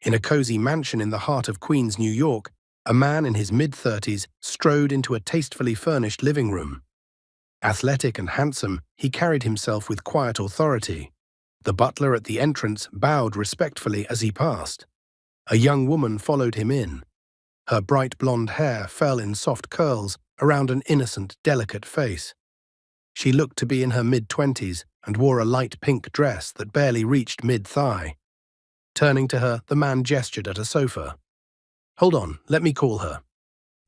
In a cozy mansion in the heart of Queens, New York, a man in his mid-30s strode into a tastefully furnished living room. Athletic and handsome, he carried himself with quiet authority. The butler at the entrance bowed respectfully as he passed. A young woman followed him in. Her bright blonde hair fell in soft curls around an innocent, delicate face. She looked to be in her mid-20s and wore a light pink dress that barely reached mid-thigh. Turning to her, the man gestured at a sofa. "Hold on, let me call her."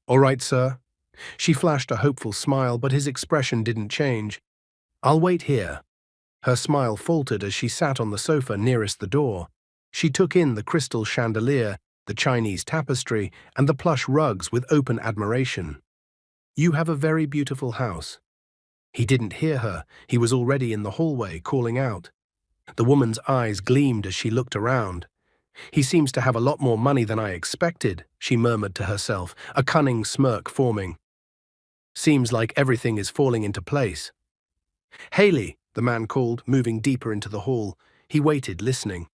"All right, sir." She flashed a hopeful smile, but his expression didn't change. "I'll wait here." Her smile faltered as she sat on the sofa nearest the door. She took in the crystal chandelier, the Chinese tapestry, and the plush rugs with open admiration. "You have a very beautiful house." He didn't hear her. He was already in the hallway, calling out. The woman's eyes gleamed as she looked around. "He seems to have a lot more money than I expected," she murmured to herself, a cunning smirk forming. "Seems like everything is falling into place." "Haley," the man called, moving deeper into the hall. He waited, listening.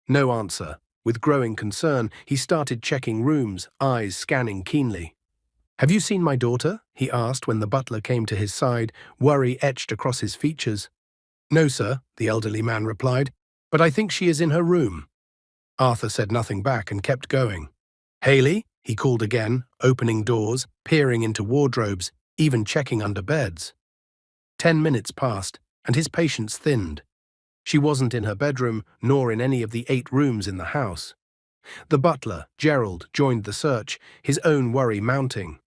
No answer. With growing concern, he started checking rooms, eyes scanning keenly. "Have you seen my daughter?" he asked when the butler came to his side, worry etched across his features. "No, sir," the elderly man replied, "but I think she is in her room." Arthur said nothing back and kept going. "Haley," he called again, opening doors, peering into wardrobes, even checking under beds. 10 minutes passed, and his patience thinned. She wasn't in her bedroom, nor in any of the 8 rooms in the house. The butler, Gerald, joined the search, his own worry mounting.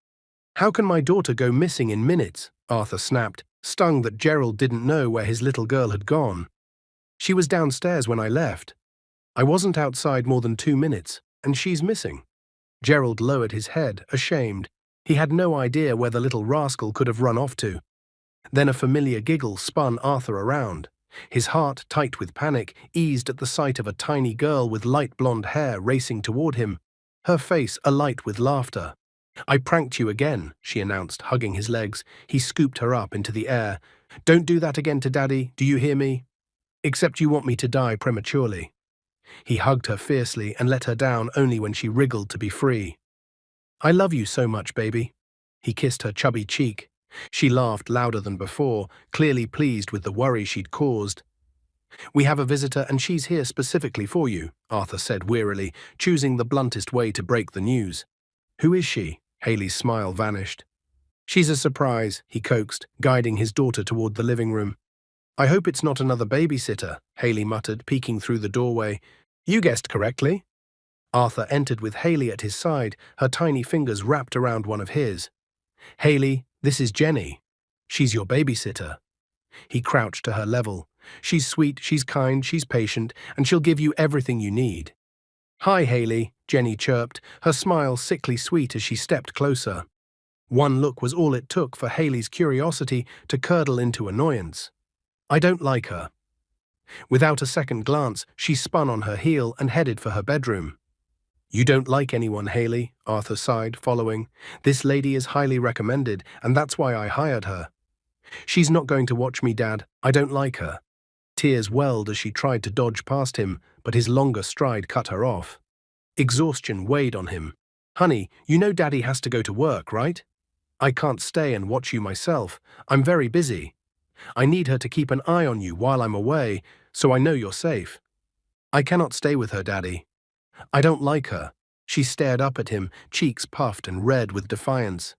"How can my daughter go missing in minutes?" Arthur snapped, stung that Gerald didn't know where his little girl had gone. "She was downstairs when I left. I wasn't outside more than 2 minutes, and she's missing." Gerald lowered his head, ashamed. He had no idea where the little rascal could have run off to. Then a familiar giggle spun Arthur around. His heart, tight with panic, eased at the sight of a tiny girl with light blonde hair racing toward him, her face alight with laughter. "I pranked you again," she announced, hugging his legs. He scooped her up into the air. "Don't do that again to Daddy, do you hear me? Except you want me to die prematurely." He hugged her fiercely and let her down only when she wriggled to be free. "I love you so much, baby." He kissed her chubby cheek. She laughed louder than before, clearly pleased with the worry she'd caused. "We have a visitor and she's here specifically for you," Arthur said wearily, choosing the bluntest way to break the news. "Who is she?" Haley's smile vanished. "She's a surprise," he coaxed, guiding his daughter toward the living room. "I hope it's not another babysitter," Haley muttered, peeking through the doorway. "You guessed correctly." Arthur entered with Haley at his side, her tiny fingers wrapped around one of his. "Haley, this is Jenny. She's your babysitter." He crouched to her level. "She's sweet, she's kind, she's patient, and she'll give you everything you need." "Hi, Haley," Jenny chirped, her smile sickly sweet as she stepped closer. One look was all it took for Haley's curiosity to curdle into annoyance. "I don't like her." Without a second glance, she spun on her heel and headed for her bedroom. "You don't like anyone, Haley," Arthur sighed, following. "This lady is highly recommended, and that's why I hired her." "She's not going to watch me, Dad. I don't like her." Tears welled as she tried to dodge past him, but his longer stride cut her off. Exhaustion weighed on him. "Honey, you know Daddy has to go to work, right? I can't stay and watch you myself. I'm very busy. I need her to keep an eye on you while I'm away, so I know you're safe." "I cannot stay with her, Daddy." "I don't like her." She stared up at him, cheeks puffed and red with defiance.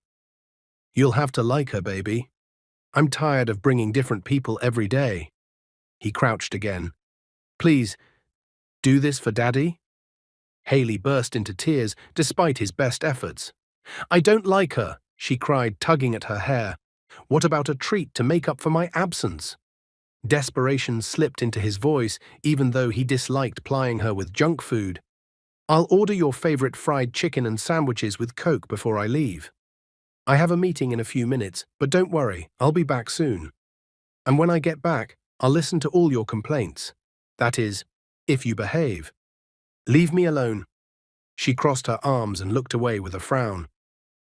"You'll have to like her, baby. I'm tired of bringing different people every day." He crouched again. "Please, do this for Daddy?" Haley burst into tears despite his best efforts. "I don't like her," she cried, tugging at her hair. "What about a treat to make up for my absence?" Desperation slipped into his voice, even though he disliked plying her with junk food. "I'll order your favorite fried chicken and sandwiches with Coke before I leave. I have a meeting in a few minutes, but don't worry, I'll be back soon. And when I get back, I'll listen to all your complaints. That is, if you behave. Leave me alone." She crossed her arms and looked away with a frown.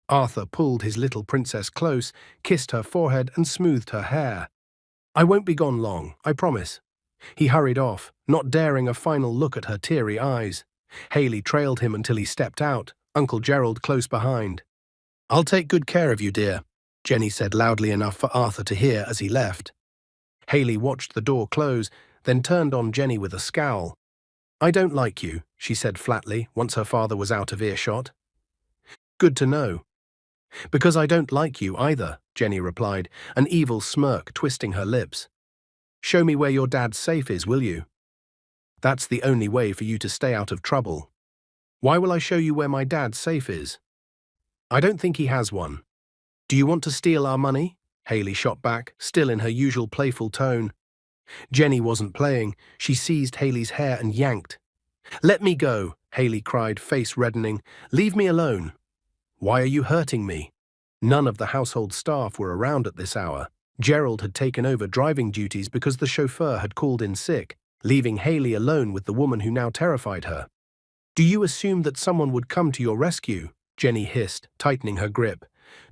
Arthur pulled his little princess close, kissed her forehead and smoothed her hair. "I won't be gone long, I promise." He hurried off, not daring a final look at her teary eyes. Haley trailed him until he stepped out, Uncle Gerald close behind. "I'll take good care of you, dear," Jenny said loudly enough for Arthur to hear as he left. Haley watched the door close, then turned on Jenny with a scowl. "I don't like you," she said flatly once her father was out of earshot. "Good to know." "Because I don't like you either," Jenny replied, an evil smirk twisting her lips. "Show me where your dad's safe is, will you? That's the only way for you to stay out of trouble." "Why will I show you where my dad's safe is? I don't think he has one." "Do you want to steal our money?" Haley shot back, still in her usual playful tone. Jenny wasn't playing. She seized Haley's hair and yanked. "Let me go," Haley cried, face reddening. "Leave me alone." "Why are you hurting me?" None of the household staff were around at this hour. Gerald had taken over driving duties because the chauffeur had called in sick, leaving Haley alone with the woman who now terrified her. "Do you assume that someone would come to your rescue?" Jenny hissed, tightening her grip.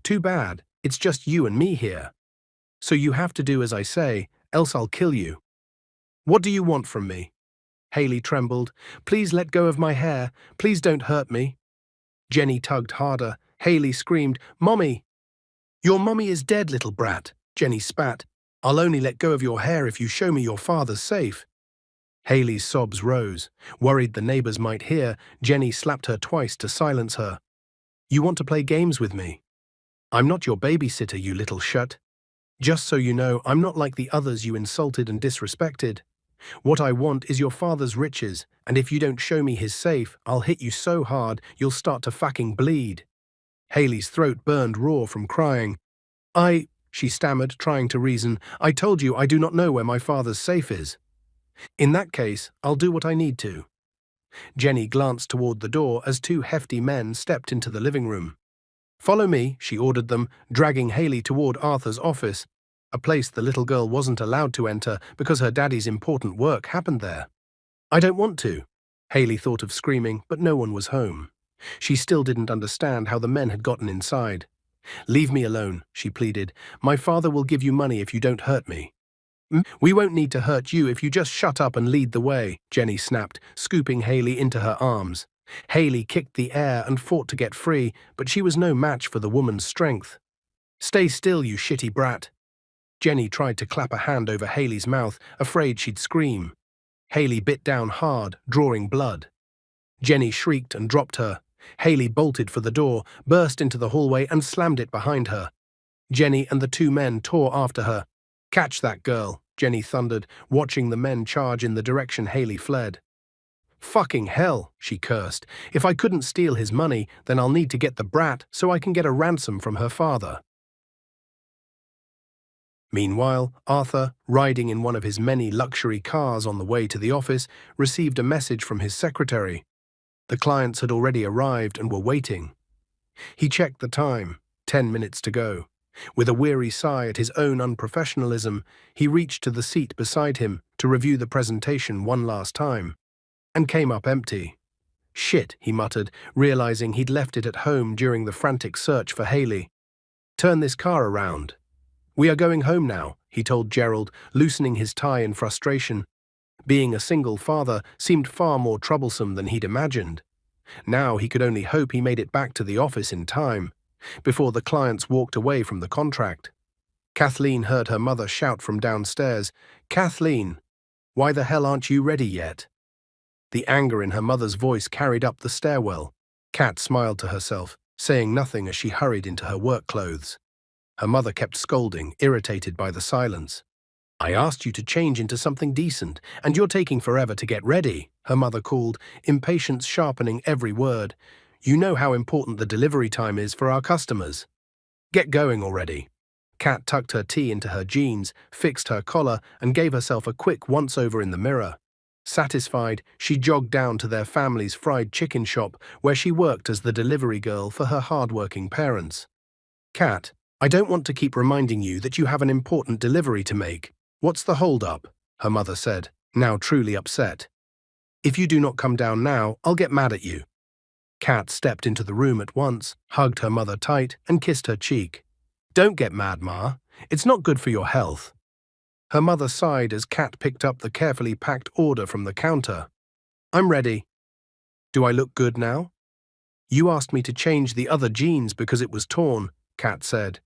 "Too bad, it's just you and me here. So you have to do as I say, else I'll kill you." "What do you want from me?" Haley trembled. "Please let go of my hair. Please don't hurt me." Jenny tugged harder. Haley screamed, "Mommy!" "Your mummy is dead, little brat," Jenny spat. "I'll only let go of your hair if you show me your father's safe." Haley's sobs rose. Worried the neighbors might hear, Jenny slapped her twice to silence her. "You want to play games with me? I'm not your babysitter, you little shut. Just so you know, I'm not like the others you insulted and disrespected. What I want is your father's riches, and if you don't show me his safe, I'll hit you so hard you'll start to fucking bleed." Haley's throat burned raw from crying. She stammered, trying to reason. "I told you I do not know where my father's safe is." "In that case, I'll do what I need to." Jenny glanced toward the door as two hefty men stepped into the living room. "Follow me," she ordered them, dragging Haley toward Arthur's office, a place the little girl wasn't allowed to enter because her daddy's important work happened there. "I don't want to." Haley thought of screaming, but no one was home. She still didn't understand how the men had gotten inside. "Leave me alone," she pleaded. "My father will give you money if you don't hurt me." "We won't need to hurt you if you just shut up and lead the way," Jenny snapped, scooping Haley into her arms. Haley kicked the air and fought to get free, but she was no match for the woman's strength. "Stay still, you shitty brat." Jenny tried to clap a hand over Haley's mouth, afraid she'd scream. Haley bit down hard, drawing blood. Jenny shrieked and dropped her. Haley bolted for the door, burst into the hallway and slammed it behind her. Jenny and the two men tore after her. "Catch that girl," Jenny thundered, watching the men charge in the direction Haley fled. "Fucking hell," she cursed. "If I couldn't steal his money, then I'll need to get the brat so I can get a ransom from her father." Meanwhile, Arthur, riding in one of his many luxury cars on the way to the office, received a message from his secretary. The clients had already arrived and were waiting. He checked the time, 10 minutes to go. With a weary sigh at his own unprofessionalism, he reached to the seat beside him to review the presentation one last time, and came up empty. "Shit," he muttered, realizing he'd left it at home during the frantic search for Haley. "Turn this car around." "We are going home now," he told Gerald, loosening his tie in frustration. Being a single father seemed far more troublesome than he'd imagined. Now he could only hope he made it back to the office in time, before the clients walked away from the contract. Kathleen heard her mother shout from downstairs, "Kathleen, why the hell aren't you ready yet?" The anger in her mother's voice carried up the stairwell. Kat smiled to herself, saying nothing as she hurried into her work clothes. Her mother kept scolding, irritated by the silence. "I asked you to change into something decent, and you're taking forever to get ready," her mother called, impatience sharpening every word. "You know how important the delivery time is for our customers. Get going already." Kat tucked her tea into her jeans, fixed her collar, and gave herself a quick once-over in the mirror. Satisfied, she jogged down to their family's fried chicken shop, where she worked as the delivery girl for her hard-working parents. "Kat, I don't want to keep reminding you that you have an important delivery to make. What's the hold-up?" her mother said, now truly upset. "If you do not come down now, I'll get mad at you." Kat stepped into the room at once, hugged her mother tight, and kissed her cheek. "Don't get mad, Ma. It's not good for your health." Her mother sighed as Kat picked up the carefully packed order from the counter. "I'm ready." Do I look good now? You asked me to change the other jeans because it was torn, Kat said.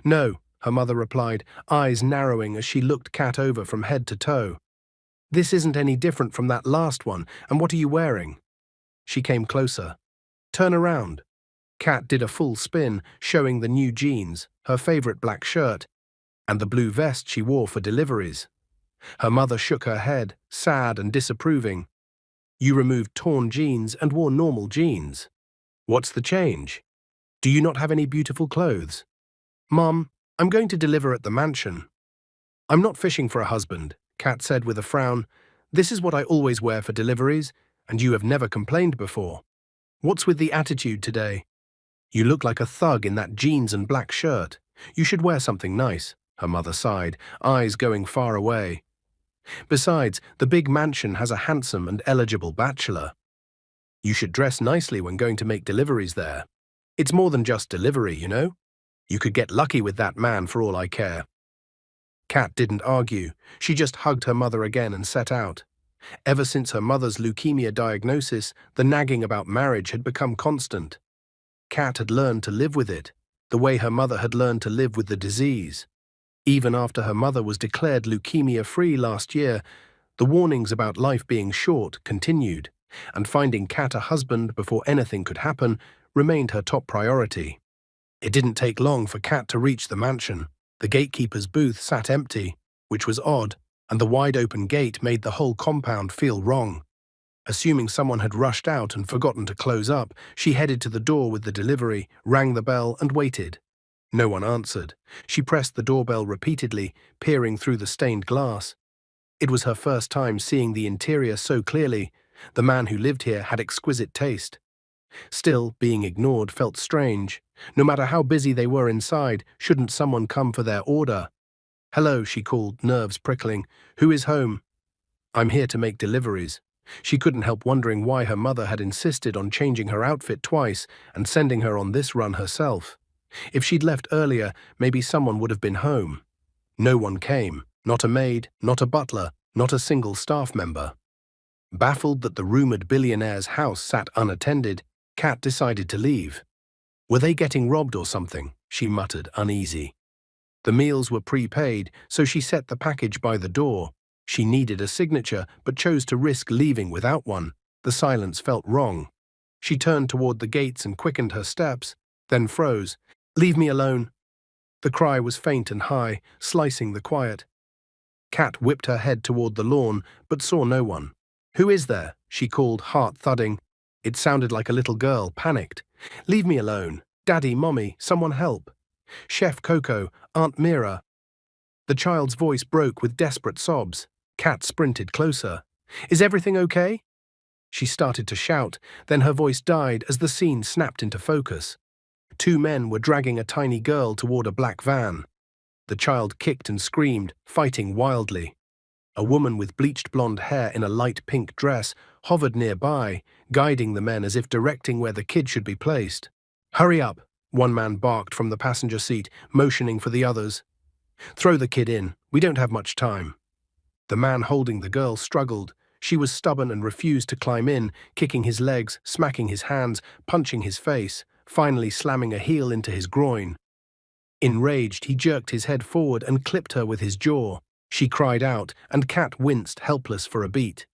No, her mother replied, eyes narrowing as she looked Kat over from head to toe. This isn't any different from that last one, and what are you wearing? She came closer. Turn around. Kat did a full spin, showing the new jeans, her favorite black shirt, and the blue vest she wore for deliveries. Her mother shook her head, sad and disapproving. You removed torn jeans and wore normal jeans. What's the change? Do you not have any beautiful clothes? Mom, I'm going to deliver at the mansion. I'm not fishing for a husband, Kat said with a frown. This is what I always wear for deliveries, and you have never complained before. What's with the attitude today? You look like a thug in that jeans and black shirt. You should wear something nice, her mother sighed, eyes going far away. Besides, the big mansion has a handsome and eligible bachelor. You should dress nicely when going to make deliveries there. It's more than just delivery, you know? You could get lucky with that man for all I care. Kat didn't argue. She just hugged her mother again and set out. Ever since her mother's leukemia diagnosis, the nagging about marriage had become constant. Kat had learned to live with it, the way her mother had learned to live with the disease. Even after her mother was declared leukemia-free last year, the warnings about life being short continued, and finding Kat a husband before anything could happen remained her top priority. It didn't take long for Kat to reach the mansion. The gatekeeper's booth sat empty, which was odd, and the wide-open gate made the whole compound feel wrong. Assuming someone had rushed out and forgotten to close up, she headed to the door with the delivery, rang the bell, and waited. No one answered. She pressed the doorbell repeatedly, peering through the stained glass. It was her first time seeing the interior so clearly. The man who lived here had exquisite taste. Still, being ignored felt strange. No matter how busy they were inside, shouldn't someone come for their order? Hello, she called, nerves prickling. Who is home? I'm here to make deliveries. She couldn't help wondering why her mother had insisted on changing her outfit twice and sending her on this run herself. If she'd left earlier, maybe someone would have been home. No one came. Not a maid, not a butler, not a single staff member. Baffled that the rumored billionaire's house sat unattended, Kat decided to leave. Were they getting robbed or something? She muttered, uneasy. The meals were prepaid, so she set the package by the door. She needed a signature, but chose to risk leaving without one. The silence felt wrong. She turned toward the gates and quickened her steps, then froze. Leave me alone. The cry was faint and high, slicing the quiet. Kat whipped her head toward the lawn, but saw no one. Who is there? She called, heart thudding. It sounded like a little girl, panicked. Leave me alone. Daddy, Mommy, someone help. Chef Coco, Aunt Mira. The child's voice broke with desperate sobs. Kat sprinted closer. Is everything okay? She started to shout, then her voice died as the scene snapped into focus. Two men were dragging a tiny girl toward a black van. The child kicked and screamed, fighting wildly. A woman with bleached blonde hair in a light pink dress hovered nearby, guiding the men as if directing where the kid should be placed. Hurry up, one man barked from the passenger seat, motioning for the others. Throw the kid in, we don't have much time. The man holding the girl struggled. She was stubborn and refused to climb in, kicking his legs, smacking his hands, punching his face, finally slamming a heel into his groin. Enraged, he jerked his head forward and clipped her with his jaw. She cried out, and Kat winced, helpless for a beat.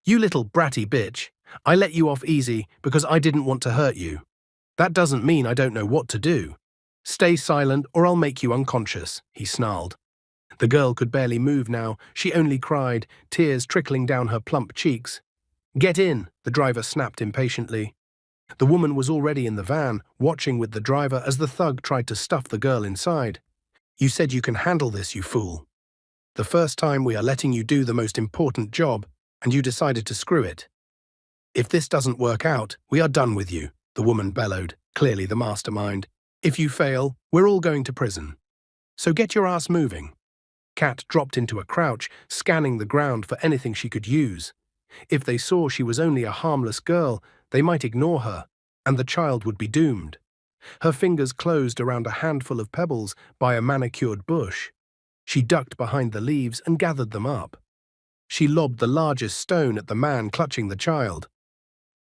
You little bratty bitch. I let you off easy because I didn't want to hurt you. That doesn't mean I don't know what to do. Stay silent or I'll make you unconscious, he snarled. The girl could barely move now. She only cried, tears trickling down her plump cheeks. Get in, the driver snapped impatiently. The woman was already in the van, watching with the driver as the thug tried to stuff the girl inside. You said you can handle this, you fool. The first time we are letting you do the most important job, and you decided to screw it. If this doesn't work out, we are done with you, the woman bellowed, clearly the mastermind. If you fail, we're all going to prison. So get your ass moving. Kat dropped into a crouch, scanning the ground for anything she could use. If they saw she was only a harmless girl, they might ignore her, and the child would be doomed. Her fingers closed around a handful of pebbles by a manicured bush. She ducked behind the leaves and gathered them up. She lobbed the largest stone at the man clutching the child.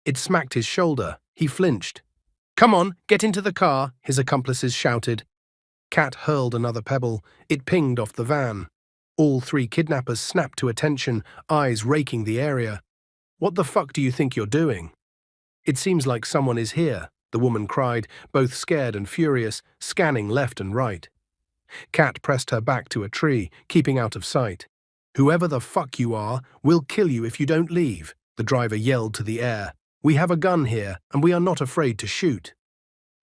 It smacked his shoulder. He flinched. "Come on, get into the car," his accomplices shouted. Kat hurled another pebble. It pinged off the van. All three kidnappers snapped to attention, eyes raking the area. "What the fuck do you think you're doing?" "It seems like someone is here," the woman cried, both scared and furious, scanning left and right. Kat pressed her back to a tree, keeping out of sight. "Whoever the fuck you are, we'll kill you if you don't leave," the driver yelled to the air. "We have a gun here, and we are not afraid to shoot."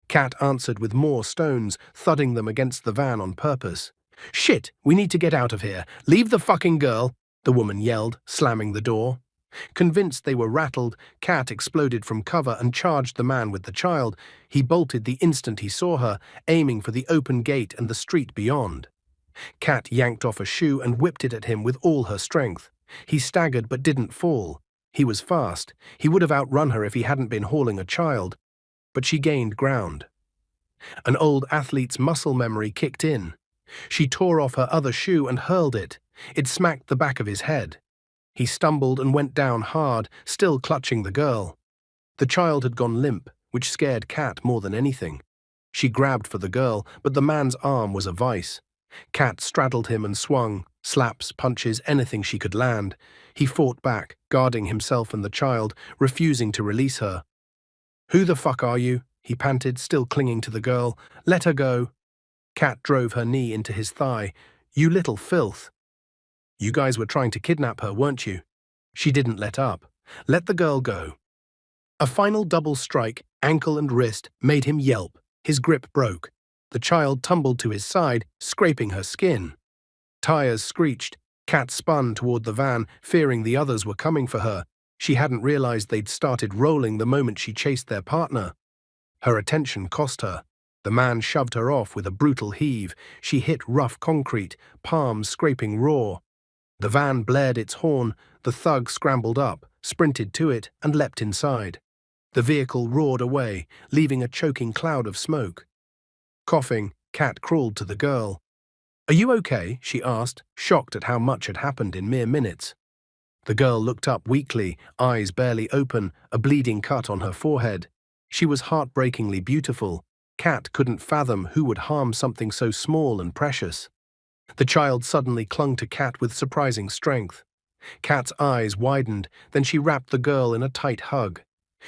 Kat answered with more stones, thudding them against the van on purpose. "Shit, we need to get out of here. Leave the fucking girl," the woman yelled, slamming the door. Convinced they were rattled, Kat exploded from cover and charged the man with the child. He bolted the instant he saw her, aiming for the open gate and the street beyond. Kat yanked off a shoe and whipped it at him with all her strength. He staggered but didn't fall. He was fast. He would have outrun her if he hadn't been hauling a child. But she gained ground. An old athlete's muscle memory kicked in. She tore off her other shoe and hurled it. It smacked the back of his head. He stumbled and went down hard, still clutching the girl. The child had gone limp, which scared Kat more than anything. She grabbed for the girl, but the man's arm was a vice. Kat straddled him and swung, slaps, punches, anything she could land. He fought back, guarding himself and the child, refusing to release her. "Who the fuck are you?" he panted, still clinging to the girl. "Let her go." Kat drove her knee into his thigh. "You little filth." "You guys were trying to kidnap her, weren't you?" She didn't let up. "Let the girl go." A final double strike, ankle and wrist, made him yelp. His grip broke. The child tumbled to his side, scraping her skin. Tires screeched. Kat spun toward the van, fearing the others were coming for her. She hadn't realized they'd started rolling the moment she chased their partner. Her attention cost her. The man shoved her off with a brutal heave. She hit rough concrete, palms scraping raw. The van blared its horn. The thug scrambled up, sprinted to it, and leapt inside. The vehicle roared away, leaving a choking cloud of smoke. Coughing, Kat crawled to the girl. "Are you okay?" she asked, shocked at how much had happened in mere minutes. The girl looked up weakly, eyes barely open, a bleeding cut on her forehead. She was heartbreakingly beautiful. Kat couldn't fathom who would harm something so small and precious. The child suddenly clung to Kat with surprising strength. Kat's eyes widened, then she wrapped the girl in a tight hug.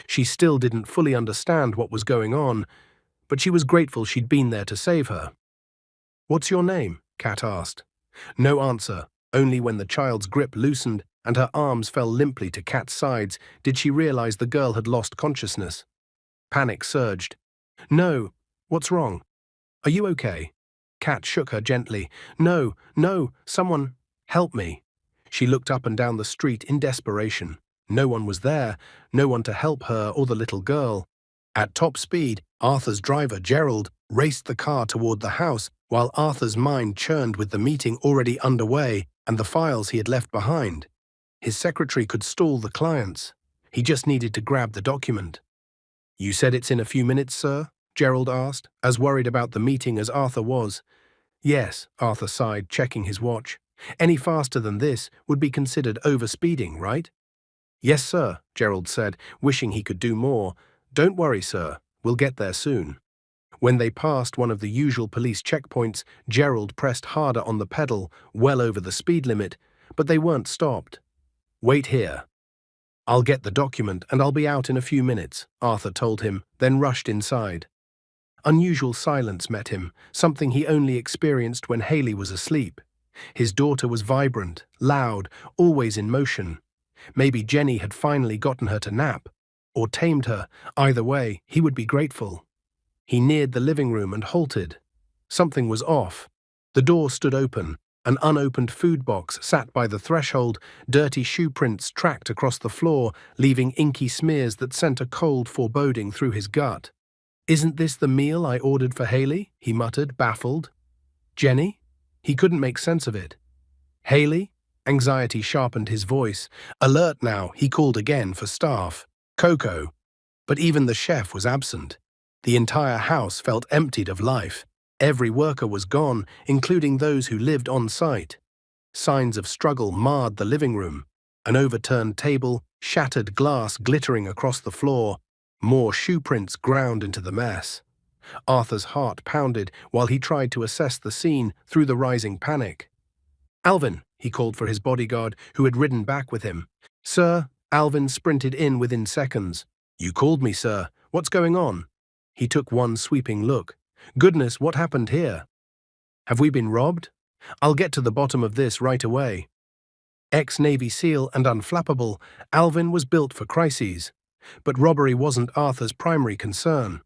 She still didn't fully understand what was going on, but she was grateful she'd been there to save her. "What's your name?" Kat asked. No answer. Only when the child's grip loosened and her arms fell limply to Kat's sides did she realize the girl had lost consciousness. Panic surged. "No. What's wrong? Are you okay?" Kat shook her gently. "No, no, someone, help me." She looked up and down the street in desperation. No one was there, no one to help her or the little girl. At top speed, Arthur's driver, Gerald, raced the car toward the house while Arthur's mind churned with the meeting already underway and the files he had left behind. His secretary could stall the clients. He just needed to grab the document. "You said it's in a few minutes, sir?" Gerald asked, as worried about the meeting as Arthur was. "Yes," Arthur sighed, checking his watch. "Any faster than this would be considered overspeeding, right?" "Yes, sir," Gerald said, wishing he could do more. "Don't worry, sir. We'll get there soon." When they passed one of the usual police checkpoints, Gerald pressed harder on the pedal, well over the speed limit, but they weren't stopped. "Wait here. I'll get the document and I'll be out in a few minutes," Arthur told him, then rushed inside. Unusual silence met him, something he only experienced when Haley was asleep. His daughter was vibrant, loud, always in motion. Maybe Jenny had finally gotten her to nap, or tamed her. Either way, he would be grateful. He neared the living room and halted. Something was off. The door stood open. An unopened food box sat by the threshold, dirty shoe prints tracked across the floor, leaving inky smears that sent a cold foreboding through his gut. "Isn't this the meal I ordered for Haley?" he muttered, baffled. "Jenny?" He couldn't make sense of it. "Haley?" Anxiety sharpened his voice. Alert now, he called again for staff. "Coco." But even the chef was absent. The entire house felt emptied of life. Every worker was gone, including those who lived on site. Signs of struggle marred the living room. An overturned table, shattered glass glittering across the floor, more shoe prints ground into the mess. Arthur's heart pounded while he tried to assess the scene through the rising panic. "Alvin," he called for his bodyguard, who had ridden back with him. "Sir," Alvin sprinted in within seconds. "You called me, sir. What's going on?" He took one sweeping look. "Goodness, what happened here? Have we been robbed? I'll get to the bottom of this right away." Ex-Navy SEAL and unflappable, Alvin was built for crises. But robbery wasn't Arthur's primary concern.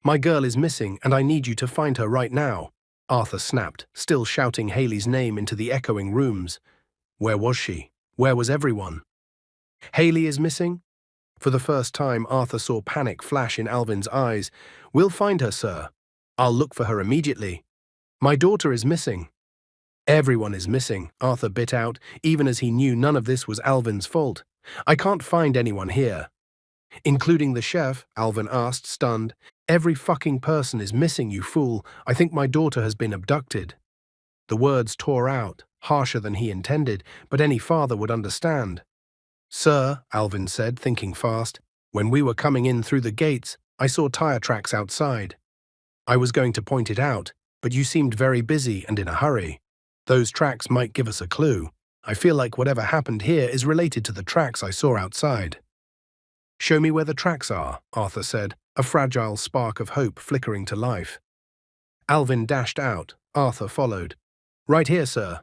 "My girl is missing, and I need you to find her right now," Arthur snapped, still shouting Haley's name into the echoing rooms. Where was she? Where was everyone? "Haley is missing?" For the first time, Arthur saw panic flash in Alvin's eyes. "We'll find her, sir. I'll look for her immediately." "My daughter is missing." "Everyone is missing," Arthur bit out, even as he knew none of this was Alvin's fault. "I can't find anyone here." "Including the chef?" Alvin asked, stunned. "Every fucking person is missing, you fool. I think my daughter has been abducted." The words tore out, harsher than he intended, but any father would understand. "Sir," Alvin said, thinking fast, "when we were coming in through the gates, I saw tire tracks outside. I was going to point it out, but you seemed very busy and in a hurry. Those tracks might give us a clue. I feel like whatever happened here is related to the tracks I saw outside." "Show me where the tracks are," Arthur said, a fragile spark of hope flickering to life. Alvin dashed out. Arthur followed. "Right here, sir."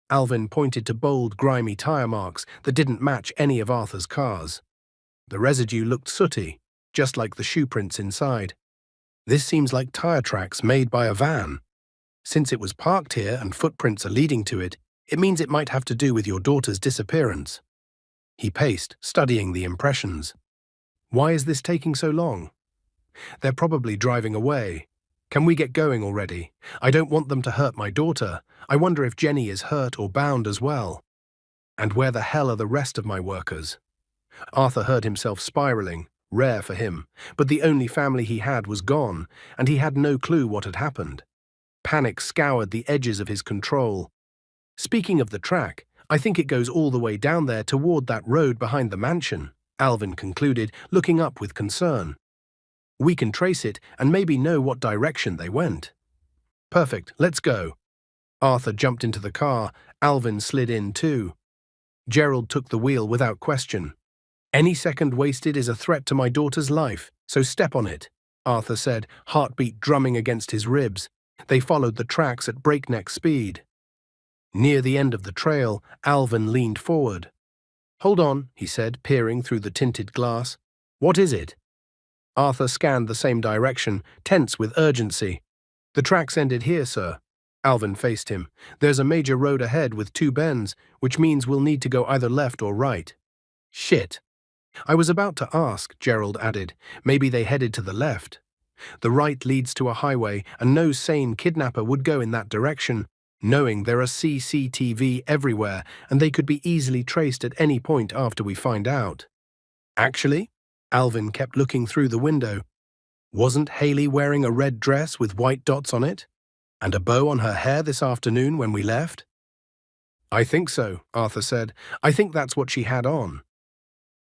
Alvin pointed to bold, grimy tire marks that didn't match any of Arthur's cars. The residue looked sooty, just like the shoe prints inside. "This seems like tire tracks made by a van. Since it was parked here and footprints are leading to it, it means it might have to do with your daughter's disappearance." He paced, studying the impressions. "Why is this taking so long?" "They're probably driving away. Can we get going already? I don't want them to hurt my daughter. I wonder if Jenny is hurt or bound as well. And where the hell are the rest of my workers?" Arthur heard himself spiraling, rare for him, but the only family he had was gone, and he had no clue what had happened. Panic scoured the edges of his control. "Speaking of the track, I think it goes all the way down there toward that road behind the mansion," Alvin concluded, looking up with concern. "We can trace it and maybe know what direction they went." "Perfect, let's go." Arthur jumped into the car. Alvin slid in too. Gerald took the wheel without question. "Any second wasted is a threat to my daughter's life, so step on it," Arthur said, heartbeat drumming against his ribs. They followed the tracks at breakneck speed. Near the end of the trail, Alvin leaned forward. "Hold on," he said, peering through the tinted glass. "What is it?" Arthur scanned the same direction, tense with urgency. "The tracks ended here, sir." Alvin faced him. "There's a major road ahead with two bends, which means we'll need to go either left or right." "Shit." "I was about to ask," Gerald added. "Maybe they headed to the left. The right leads to a highway, and no sane kidnapper would go in that direction, knowing there are CCTV everywhere, and they could be easily traced at any point after we find out." "Actually?" Alvin kept looking through the window. "Wasn't Haley wearing a red dress with white dots on it? And a bow on her hair this afternoon when we left?" "I think so," Arthur said. "I think that's what she had on."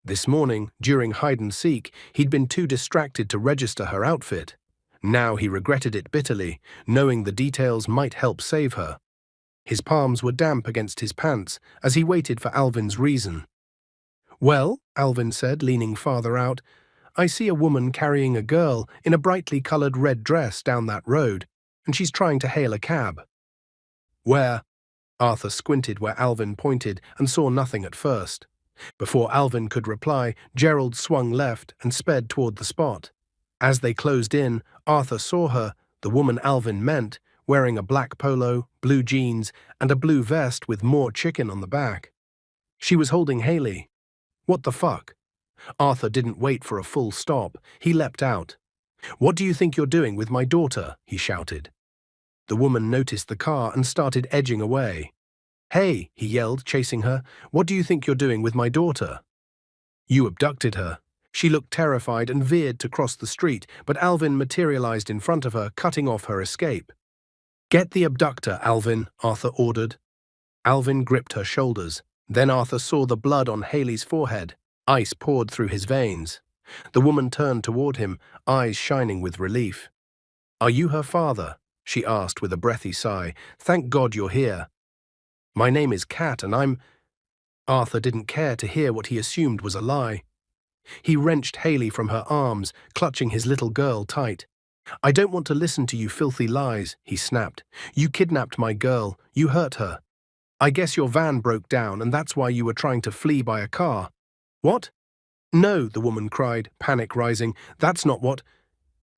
This morning, during hide-and-seek, he'd been too distracted to register her outfit. Now he regretted it bitterly, knowing the details might help save her. His palms were damp against his pants as he waited for Alvin's reason. "Well," Alvin said, leaning farther out, "I see a woman carrying a girl in a brightly colored red dress down that road, and she's trying to hail a cab." "Where?" Arthur squinted where Alvin pointed and saw nothing at first. Before Alvin could reply, Gerald swung left and sped toward the spot. As they closed in, Arthur saw her, the woman Alvin meant, wearing a black polo, blue jeans, and a blue vest with more chicken on the back. She was holding Haley. "What the fuck?" Arthur didn't wait for a full stop. He leapt out. "What do you think you're doing with my daughter?" he shouted. The woman noticed the car and started edging away. "Hey," he yelled, chasing her, "what do you think you're doing with my daughter?" "You abducted her." She looked terrified and veered to cross the street, but Alvin materialized in front of her, cutting off her escape. "Get the abductor, Alvin," Arthur ordered. Alvin gripped her shoulders. Then Arthur saw the blood on Haley's forehead. Ice poured through his veins. The woman turned toward him, eyes shining with relief. "Are you her father?" she asked with a breathy sigh. "Thank God you're here." "My name is Kat, and I'm—" Arthur didn't care to hear what he assumed was a lie. He wrenched Haley from her arms, clutching his little girl tight. "I don't want to listen to you filthy lies," he snapped. "You kidnapped my girl. You hurt her. I guess your van broke down and that's why you were trying to flee by a car." "What?" "No," the woman cried, panic rising. "That's not what—"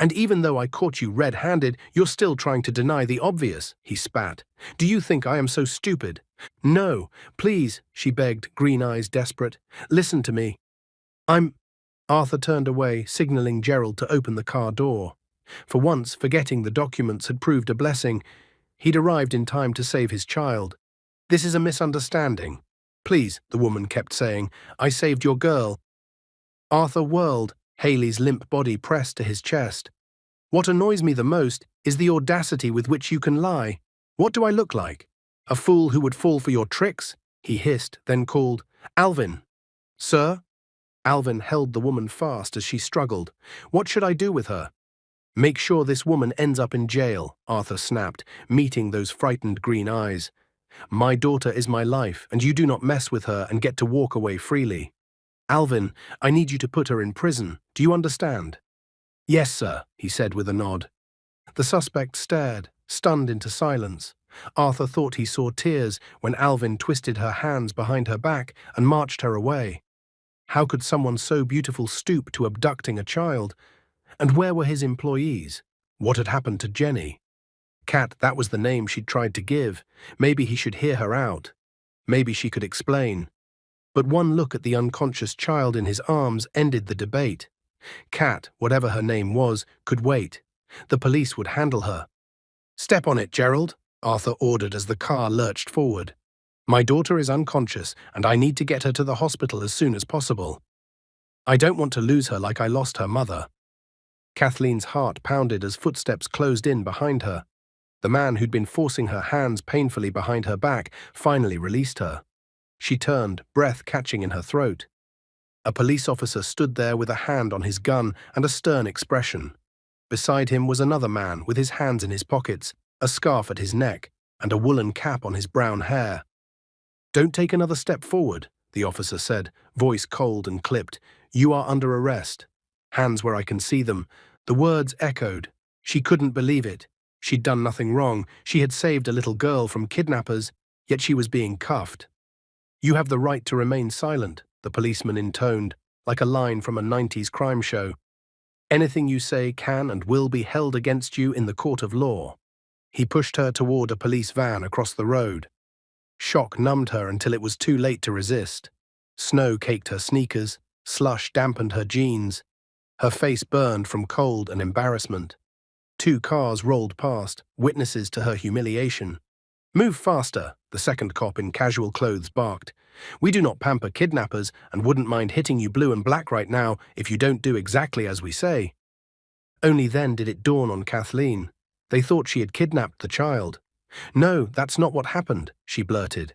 "And even though I caught you red-handed, you're still trying to deny the obvious," he spat. "Do you think I am so stupid?" "No, please," she begged, green eyes desperate. "Listen to me. I'm—" Arthur turned away, signaling Gerald to open the car door. For once, forgetting the documents had proved a blessing. He'd arrived in time to save his child. "This is a misunderstanding. Please," the woman kept saying. "I saved your girl." Arthur whirled, Haley's limp body pressed to his chest. "What annoys me the most is the audacity with which you can lie. What do I look like? A fool who would fall for your tricks?" he hissed, then called, "Alvin." "Sir?" Alvin held the woman fast as she struggled. "What should I do with her?" "Make sure this woman ends up in jail," Arthur snapped, meeting those frightened green eyes. "My daughter is my life, and you do not mess with her and get to walk away freely. Alvin, I need you to put her in prison. Do you understand?" "Yes, sir," he said with a nod. The suspect stared, stunned into silence. Arthur thought he saw tears when Alvin twisted her hands behind her back and marched her away. How could someone so beautiful stoop to abducting a child? And where were his employees? What had happened to Jenny? Kat, that was the name she'd tried to give. Maybe he should hear her out. Maybe she could explain. But one look at the unconscious child in his arms ended the debate. Kat, whatever her name was, could wait. The police would handle her. "Step on it, Gerald," Arthur ordered as the car lurched forward. "My daughter is unconscious, and I need to get her to the hospital as soon as possible. I don't want to lose her like I lost her mother." Kathleen's heart pounded as footsteps closed in behind her. The man who'd been forcing her hands painfully behind her back finally released her. She turned, breath catching in her throat. A police officer stood there with a hand on his gun and a stern expression. Beside him was another man with his hands in his pockets, a scarf at his neck, and a woolen cap on his brown hair. "Don't take another step forward," the officer said, voice cold and clipped. "You are under arrest." Hands where I can see them. The words echoed. She couldn't believe it. She'd done nothing wrong. She had saved a little girl from kidnappers, yet she was being cuffed. "You have the right to remain silent," the policeman intoned, like a line from a 90s crime show. "Anything you say can and will be held against you in the court of law." He pushed her toward a police van across the road. Shock numbed her until it was too late to resist. Snow caked her sneakers, slush dampened her jeans. Her face burned from cold and embarrassment. 2 cars rolled past, witnesses to her humiliation. "Move faster," the second cop in casual clothes barked. "We do not pamper kidnappers and wouldn't mind hitting you blue and black right now if you don't do exactly as we say." Only then did it dawn on Kathleen. They thought she had kidnapped the child. "No, that's not what happened," she blurted.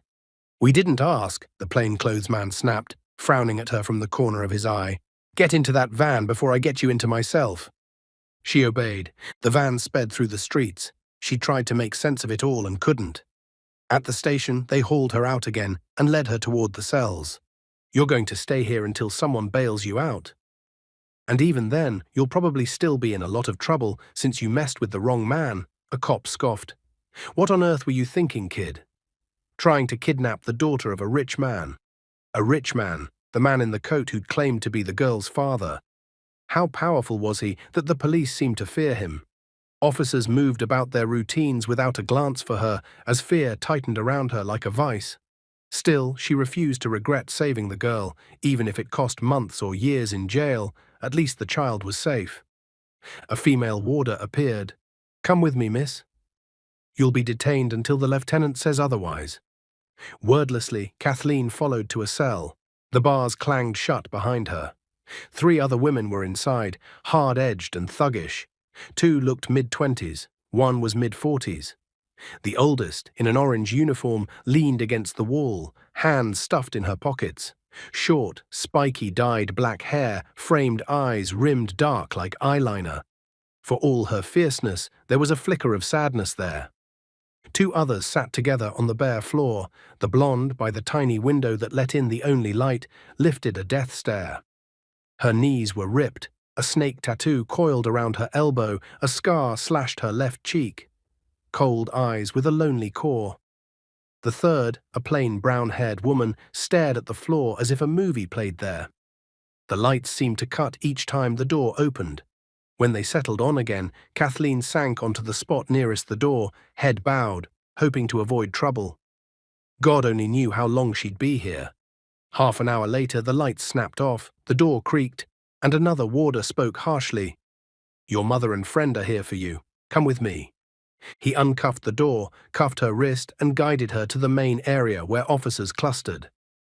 "We didn't ask," the plainclothesman snapped, frowning at her from the corner of his eye. "Get into that van before I get you into myself." She obeyed. The van sped through the streets. She tried to make sense of it all and couldn't. At the station, they hauled her out again and led her toward the cells. "You're going to stay here until someone bails you out. And even then, you'll probably still be in a lot of trouble since you messed with the wrong man," a cop scoffed. "What on earth were you thinking, kid? Trying to kidnap the daughter of a rich man." A rich man, the man in the coat who'd claimed to be the girl's father. How powerful was he that the police seemed to fear him? Officers moved about their routines without a glance for her as fear tightened around her like a vice. Still, she refused to regret saving the girl, even if it cost months or years in jail. At least the child was safe. A female warder appeared. "Come with me, miss. You'll be detained until the lieutenant says otherwise." Wordlessly, Kathleen followed to a cell. The bars clanged shut behind her. 3 other women were inside, hard-edged and thuggish. 2 looked mid-20s, 1 was mid-40s. The oldest, in an orange uniform, leaned against the wall, hands stuffed in her pockets. Short, spiky, dyed black hair, framed eyes rimmed dark like eyeliner. For all her fierceness, there was a flicker of sadness there. Two others sat together on the bare floor. The blonde, by the tiny window that let in the only light, lifted a death stare. Her knees were ripped, a snake tattoo coiled around her elbow, a scar slashed her left cheek. Cold eyes with a lonely core. The third, a plain brown-haired woman, stared at the floor as if a movie played there. The lights seemed to cut each time the door opened. When they settled on again, Kathleen sank onto the spot nearest the door, head bowed, hoping to avoid trouble. God only knew how long she'd be here. Half an hour later, the lights snapped off, the door creaked, and another warder spoke harshly. "Your mother and friend are here for you. Come with me." He uncuffed the door, cuffed her wrist, and guided her to the main area where officers clustered.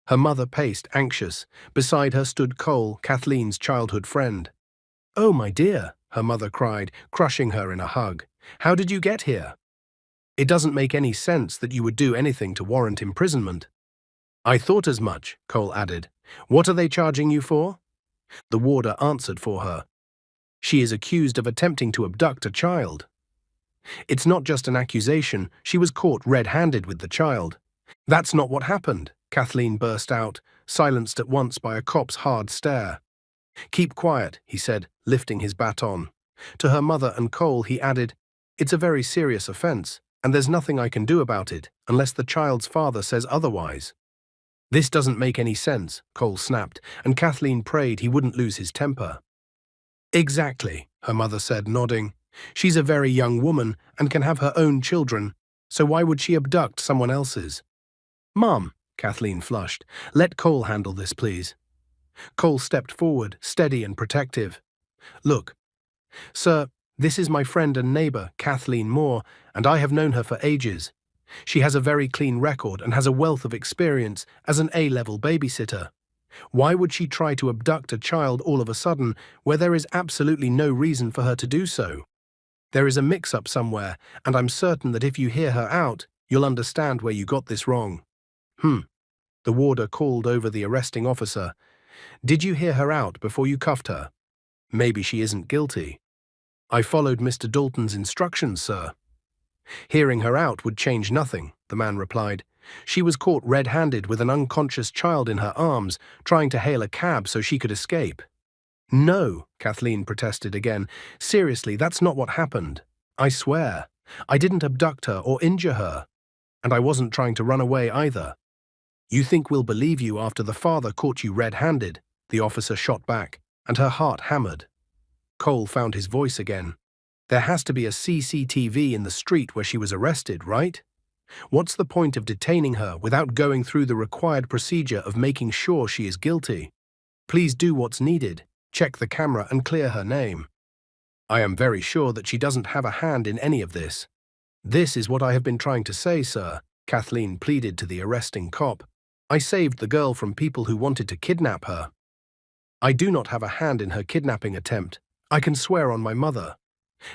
Her mother paced, anxious. Beside her stood Cole, Kathleen's childhood friend. "Oh, my dear," her mother cried, crushing her in a hug. "How did you get here? It doesn't make any sense that you would do anything to warrant imprisonment." "I thought as much," Cole added. "What are they charging you for?" The warder answered for her. "She is accused of attempting to abduct a child." "It's not just an accusation. She was caught red-handed with the child." "That's not what happened," Kathleen burst out, silenced at once by a cop's hard stare. "Keep quiet," he said, lifting his baton. To her mother and Cole, he added, "It's a very serious offense, and there's nothing I can do about it, unless the child's father says otherwise." "This doesn't make any sense," Cole snapped, and Kathleen prayed he wouldn't lose his temper. "Exactly," her mother said, nodding. "She's a very young woman and can have her own children, so why would she abduct someone else's?" "Mom," Kathleen flushed, "let Cole handle this, please." Cole stepped forward, steady and protective. "Look, sir, this is my friend and neighbor, Kathleen Moore, and I have known her for ages. She has a very clean record and has a wealth of experience as an A-level babysitter. Why would she try to abduct a child all of a sudden where there is absolutely no reason for her to do so? There is a mix-up somewhere, and I'm certain that if you hear her out, you'll understand where you got this wrong." The warder called over the arresting officer. "Did you hear her out before you cuffed her? Maybe she isn't guilty." "I followed Mr. Dalton's instructions, sir." "Hearing her out would change nothing," the man replied. "She was caught red-handed with an unconscious child in her arms, trying to hail a cab so she could escape." "No," Kathleen protested again. "Seriously, that's not what happened. I swear. I didn't abduct her or injure her. And I wasn't trying to run away either." "You think we'll believe you after the father caught you red-handed?" the officer shot back, and her heart hammered. Cole found his voice again. "There has to be a CCTV in the street where she was arrested, right? What's the point of detaining her without going through the required procedure of making sure she is guilty? Please do what's needed. Check the camera and clear her name." "I am very sure that she doesn't have a hand in any of this." "This is what I have been trying to say, sir," Kathleen pleaded to the arresting cop. "I saved the girl from people who wanted to kidnap her. I do not have a hand in her kidnapping attempt. I can swear on my mother.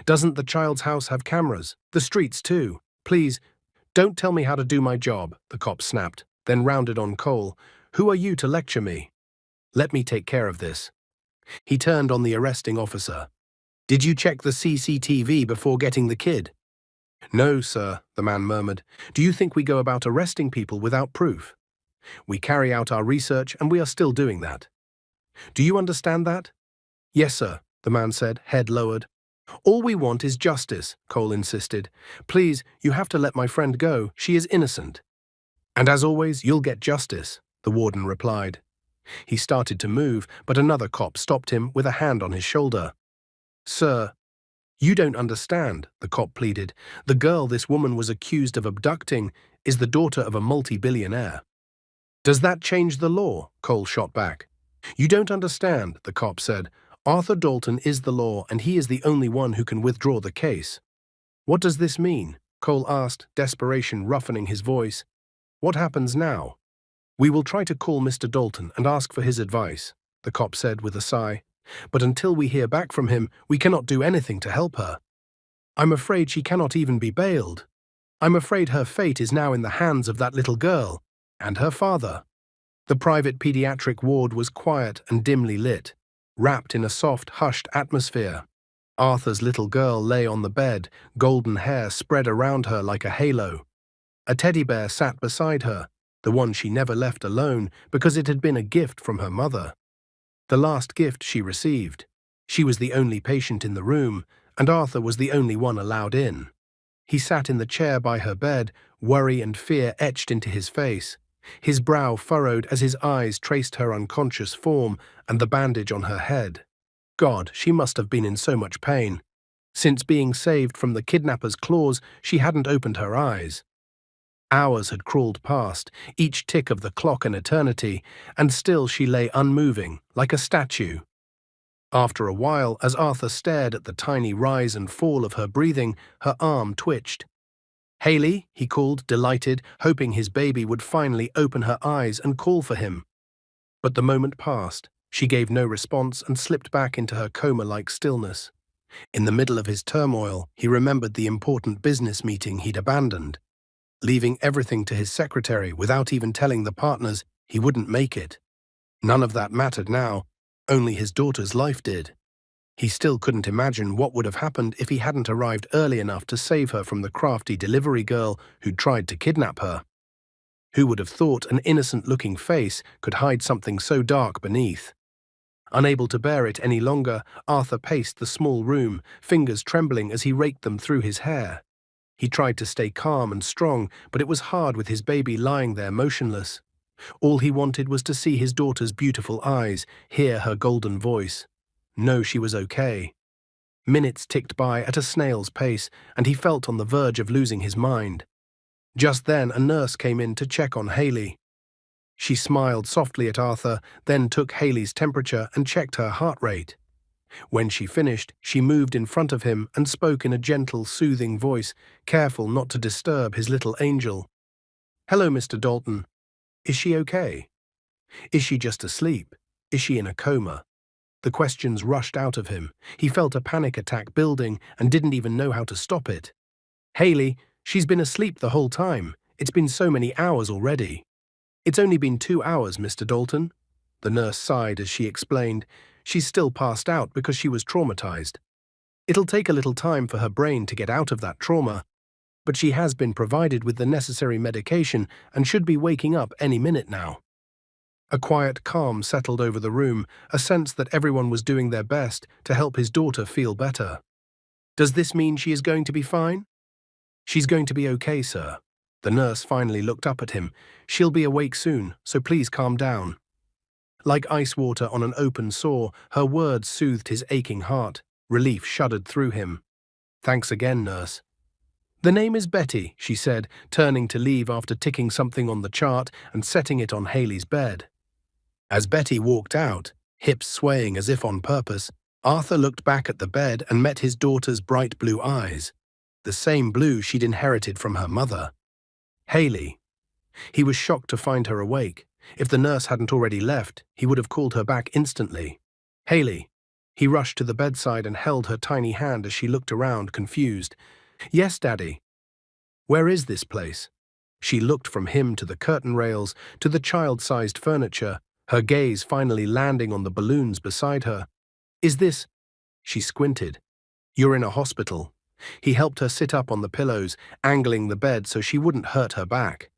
Doesn't the child's house have cameras? The streets too. Please, don't tell me how to do my job," the cop snapped, then rounded on Cole. "Who are you to lecture me? Let me take care of this." He turned on the arresting officer. "Did you check the CCTV before getting the kid?" "No, sir," the man murmured. "Do you think we go about arresting people without proof? We carry out our research, and we are still doing that. Do you understand that?" "Yes, sir," the man said, head lowered. "All we want is justice," Cole insisted. "Please, you have to let my friend go. She is innocent." "And as always, you'll get justice," the warden replied. He started to move, but another cop stopped him with a hand on his shoulder. "Sir, you don't understand," the cop pleaded. "The girl this woman was accused of abducting is the daughter of a multi-billionaire." "Does that change the law?" Cole shot back. "You don't understand," the cop said. "Arthur Dalton is the law, and he is the only one who can withdraw the case." "What does this mean?" Cole asked, desperation roughening his voice. "What happens now?" "We will try to call Mr. Dalton and ask for his advice," the cop said with a sigh. "But until we hear back from him, we cannot do anything to help her. I'm afraid she cannot even be bailed." I'm afraid her fate is now in the hands of that little girl and her father. The private pediatric ward was quiet and dimly lit, wrapped in a soft, hushed atmosphere. Arthur's little girl lay on the bed, golden hair spread around her like a halo. A teddy bear sat beside her, the one she never left alone because it had been a gift from her mother. The last gift she received. She was the only patient in the room, and Arthur was the only one allowed in. He sat in the chair by her bed, worry and fear etched into his face. His brow furrowed as his eyes traced her unconscious form and the bandage on her head. God, she must have been in so much pain. Since being saved from the kidnapper's claws, she hadn't opened her eyes. Hours had crawled past, each tick of the clock an eternity, and still she lay unmoving, like a statue. After a while, as Arthur stared at the tiny rise and fall of her breathing, her arm twitched. "Haley," he called, delighted, hoping his baby would finally open her eyes and call for him. But the moment passed. She gave no response and slipped back into her coma-like stillness. In the middle of his turmoil, he remembered the important business meeting he'd abandoned. Leaving everything to his secretary without even telling the partners he wouldn't make it. None of that mattered now, only his daughter's life did. He still couldn't imagine what would have happened if he hadn't arrived early enough to save her from the crafty delivery girl who'd tried to kidnap her. Who would have thought an innocent-looking face could hide something so dark beneath? Unable to bear it any longer, Arthur paced the small room, fingers trembling as he raked them through his hair. He tried to stay calm and strong, but it was hard with his baby lying there motionless. All he wanted was to see his daughter's beautiful eyes, hear her golden voice. Know she was okay. Minutes ticked by at a snail's pace, and he felt on the verge of losing his mind. Just then, a nurse came in to check on Haley. She smiled softly at Arthur, then took Haley's temperature and checked her heart rate. When she finished, she moved in front of him and spoke in a gentle, soothing voice, careful not to disturb his little angel. "Hello, Mr. Dalton. Is she okay? Is she just asleep? Is she in a coma?" The questions rushed out of him. He felt a panic attack building and didn't even know how to stop it. "Haley, she's been asleep the whole time. It's been so many hours already." "It's only been 2 hours, Mr. Dalton." The nurse sighed as she explained. "She's still passed out because she was traumatized. It'll take a little time for her brain to get out of that trauma, but she has been provided with the necessary medication and should be waking up any minute now." A quiet calm settled over the room, a sense that everyone was doing their best to help his daughter feel better. "Does this mean she is going to be fine?" "She's going to be okay, sir." The nurse finally looked up at him. "She'll be awake soon, so please calm down." Like ice water on an open sore, her words soothed his aching heart. Relief shuddered through him. "Thanks again, nurse." "The name is Betty," she said, turning to leave after ticking something on the chart and setting it on Haley's bed. As Betty walked out, hips swaying as if on purpose, Arthur looked back at the bed and met his daughter's bright blue eyes, the same blue she'd inherited from her mother. Haley. He was shocked to find her awake. If the nurse hadn't already left, he would have called her back instantly. "Haley." He rushed to the bedside and held her tiny hand as she looked around, confused. "Yes, Daddy." "Where is this place?" She looked from him to the curtain rails, to the child-sized furniture, her gaze finally landing on the balloons beside her. "Is this—" She squinted. "You're in a hospital." He helped her sit up on the pillows, angling the bed so she wouldn't hurt her back.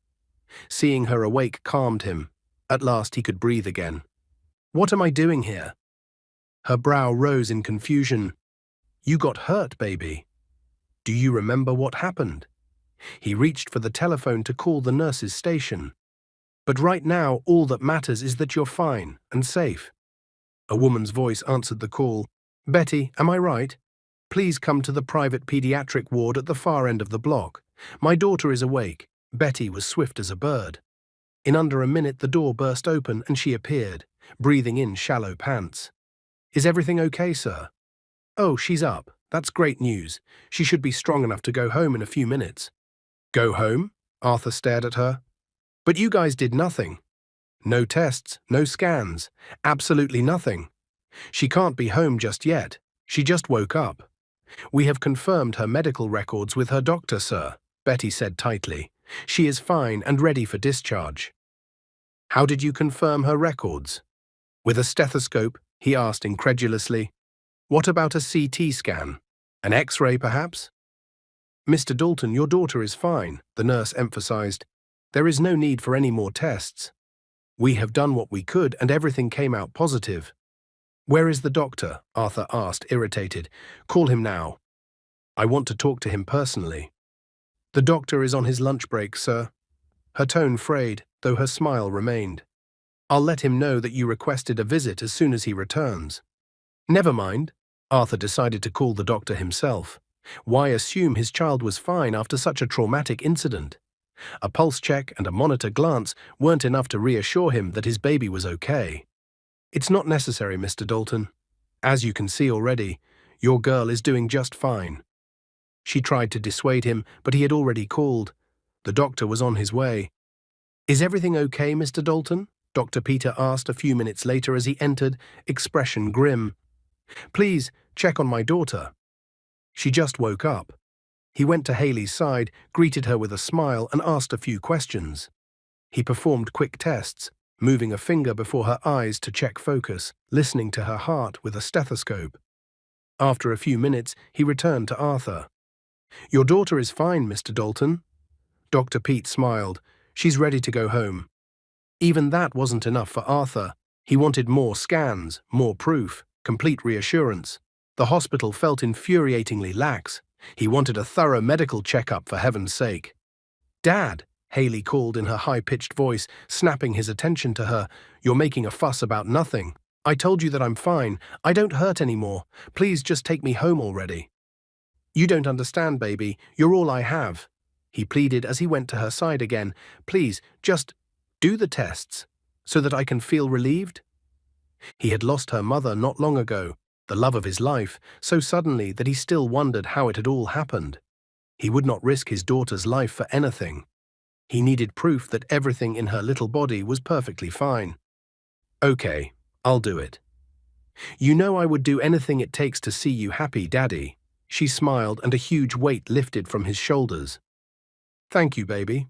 Seeing her awake calmed him. At last he could breathe again. "What am I doing here?" Her brow rose in confusion. "You got hurt, baby. Do you remember what happened?" He reached for the telephone to call the nurse's station. "But right now, all that matters is that you're fine and safe." A woman's voice answered the call. "Betty, am I right? Please come to the private pediatric ward at the far end of the block. My daughter is awake." Betty was swift as a bird. In under a minute, the door burst open and she appeared, breathing in shallow pants. "Is everything okay, sir?" "Oh, she's up. That's great news. She should be strong enough to go home in a few minutes." "Go home?" Arthur stared at her. "But you guys did nothing. No tests, no scans, absolutely nothing. She can't be home just yet. She just woke up. We have confirmed her medical records with her doctor, sir." Betty said tightly. She is fine and ready for discharge. How did you confirm her records? With a stethoscope, he asked incredulously. What about a CT scan? An X-ray, perhaps? Mr. Dalton, your daughter is fine, the nurse emphasized. There is no need for any more tests. We have done what we could and everything came out positive. Where is the doctor? Arthur asked, irritated. Call him now. I want to talk to him personally. The doctor is on his lunch break, sir. Her tone frayed, though her smile remained. I'll let him know that you requested a visit as soon as he returns. Never mind. Arthur decided to call the doctor himself. Why assume his child was fine after such a traumatic incident? A pulse check and a monitor glance weren't enough to reassure him that his baby was okay. It's not necessary, Mr. Dalton. As you can see already, your girl is doing just fine. She tried to dissuade him, but he had already called. The doctor was on his way. Is everything okay, Mr. Dalton? Dr. Peter asked a few minutes later as he entered, expression grim. Please, check on my daughter. She just woke up. He went to Haley's side, greeted her with a smile, and asked a few questions. He performed quick tests, moving a finger before her eyes to check focus, listening to her heart with a stethoscope. After a few minutes, he returned to Arthur. Your daughter is fine, Mr. Dalton. Dr. Pete smiled. She's ready to go home. Even that wasn't enough for Arthur. He wanted more scans, more proof, complete reassurance. The hospital felt infuriatingly lax. He wanted a thorough medical checkup for heaven's sake. Dad, Haley called in her high-pitched voice, snapping his attention to her. You're making a fuss about nothing. I told you that I'm fine. I don't hurt anymore. Please just take me home already. You don't understand, baby. You're all I have. He pleaded as he went to her side again. Please, just do the tests so that I can feel relieved. He had lost her mother not long ago, the love of his life, so suddenly that he still wondered how it had all happened. He would not risk his daughter's life for anything. He needed proof that everything in her little body was perfectly fine. Okay, I'll do it. You know I would do anything it takes to see you happy, Daddy. She smiled and a huge weight lifted from his shoulders. Thank you, baby.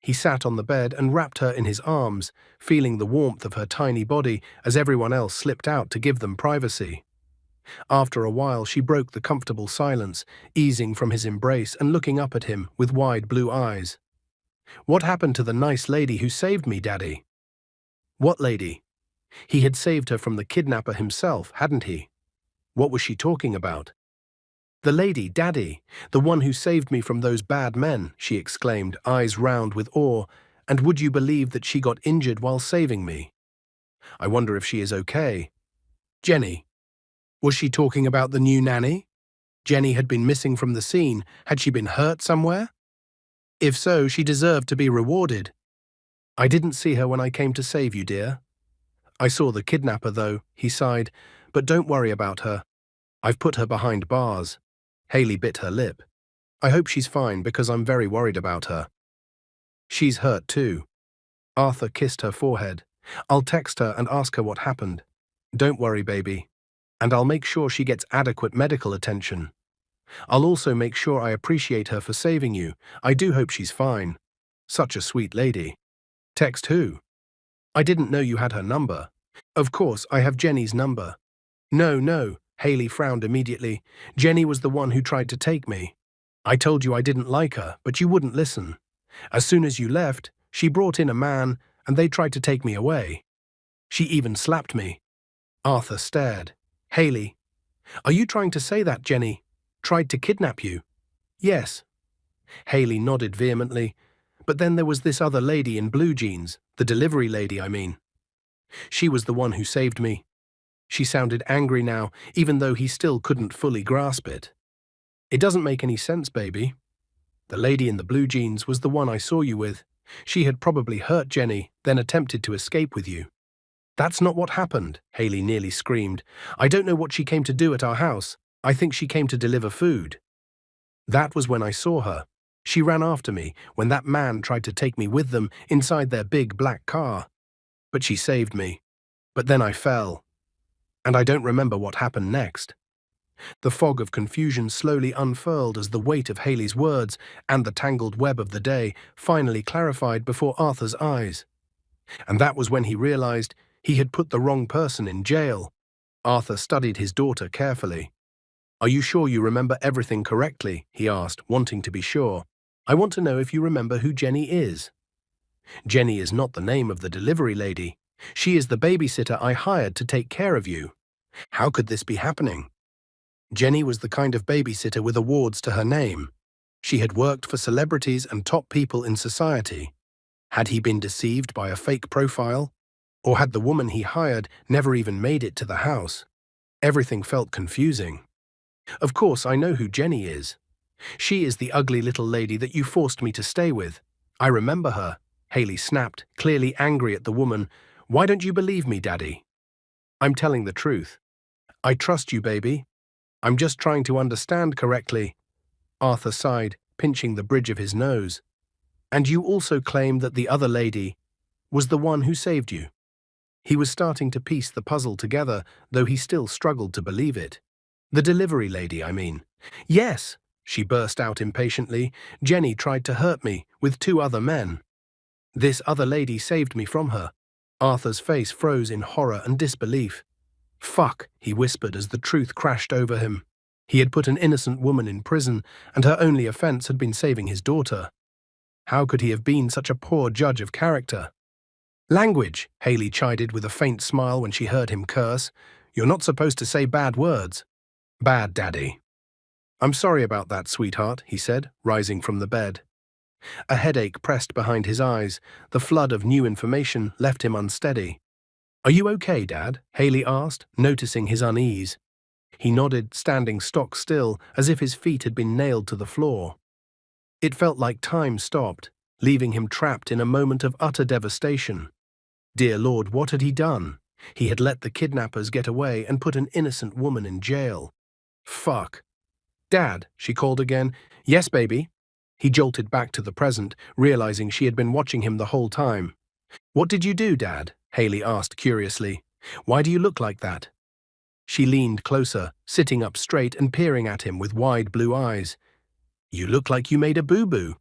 He sat on the bed and wrapped her in his arms, feeling the warmth of her tiny body as everyone else slipped out to give them privacy. After a while, she broke the comfortable silence, easing from his embrace and looking up at him with wide blue eyes. What happened to the nice lady who saved me, Daddy? What lady? He had saved her from the kidnapper himself, hadn't he? What was she talking about? The lady, Daddy, the one who saved me from those bad men, she exclaimed, eyes round with awe. And would you believe that she got injured while saving me? I wonder if she is okay. Jenny. Was she talking about the new nanny? Jenny had been missing from the scene. Had she been hurt somewhere? If so, she deserved to be rewarded. I didn't see her when I came to save you, dear. I saw the kidnapper, though, he sighed, but don't worry about her. I've put her behind bars. Haley bit her lip. I hope she's fine because I'm very worried about her. She's hurt too. Arthur kissed her forehead. I'll text her and ask her what happened. Don't worry, baby. And I'll make sure she gets adequate medical attention. I'll also make sure I appreciate her for saving you. I do hope she's fine. Such a sweet lady. Text who? I didn't know you had her number. Of course, I have Jenny's number. No, Haley frowned immediately. Jenny was the one who tried to take me. I told you I didn't like her, but you wouldn't listen. As soon as you left, she brought in a man, and they tried to take me away. She even slapped me. Arthur stared. Haley, are you trying to say that Jenny tried to kidnap you? Yes. Haley nodded vehemently. But then there was this other lady in blue jeans, the delivery lady, I mean. She was the one who saved me. She sounded angry now, even though he still couldn't fully grasp it. It doesn't make any sense, baby. The lady in the blue jeans was the one I saw you with. She had probably hurt Jenny, then attempted to escape with you. That's not what happened, Haley nearly screamed. I don't know what she came to do at our house. I think she came to deliver food. That was when I saw her. She ran after me when that man tried to take me with them inside their big black car. But she saved me. But then I fell. And I don't remember what happened next. The fog of confusion slowly unfurled as the weight of Haley's words and the tangled web of the day finally clarified before Arthur's eyes. And that was when he realized he had put the wrong person in jail. Arthur studied his daughter carefully. "Are you sure you remember everything correctly?" he asked, wanting to be sure. "I want to know if you remember who Jenny is." "Jenny is not the name of the delivery lady. She is the babysitter I hired to take care of you." How could this be happening? Jenny was the kind of babysitter with awards to her name. She had worked for celebrities and top people in society. Had he been deceived by a fake profile? Or had the woman he hired never even made it to the house? Everything felt confusing. "Of course, I know who Jenny is. She is the ugly little lady that you forced me to stay with. I remember her," Haley snapped, clearly angry at the woman. "Why don't you believe me, Daddy?" "I'm telling the truth. I trust you, baby. I'm just trying to understand correctly." Arthur sighed, pinching the bridge of his nose. "And you also claim that the other lady was the one who saved you?" He was starting to piece the puzzle together, though he still struggled to believe it. "The delivery lady, I mean." "Yes," she burst out impatiently. "Jenny tried to hurt me with 2 other men. This other lady saved me from her." Arthur's face froze in horror and disbelief. "Fuck," he whispered as the truth crashed over him. He had put an innocent woman in prison, and her only offense had been saving his daughter. How could he have been such a poor judge of character? "Language," Haley chided with a faint smile when she heard him curse. "You're not supposed to say bad words." "Bad, Daddy." "I'm sorry about that, sweetheart," he said, rising from the bed. A headache pressed behind his eyes. The flood of new information left him unsteady. "Are you okay, Dad?" Haley asked, noticing his unease. He nodded, standing stock still, as if his feet had been nailed to the floor. It felt like time stopped, leaving him trapped in a moment of utter devastation. Dear Lord, what had he done? He had let the kidnappers get away and put an innocent woman in jail. Fuck. "Dad," she called again. "Yes, baby." He jolted back to the present, realizing she had been watching him the whole time. "What did you do, Dad?" Haley asked curiously. "Why do you look like that?" She leaned closer, sitting up straight and peering at him with wide blue eyes. "You look like you made a boo-boo."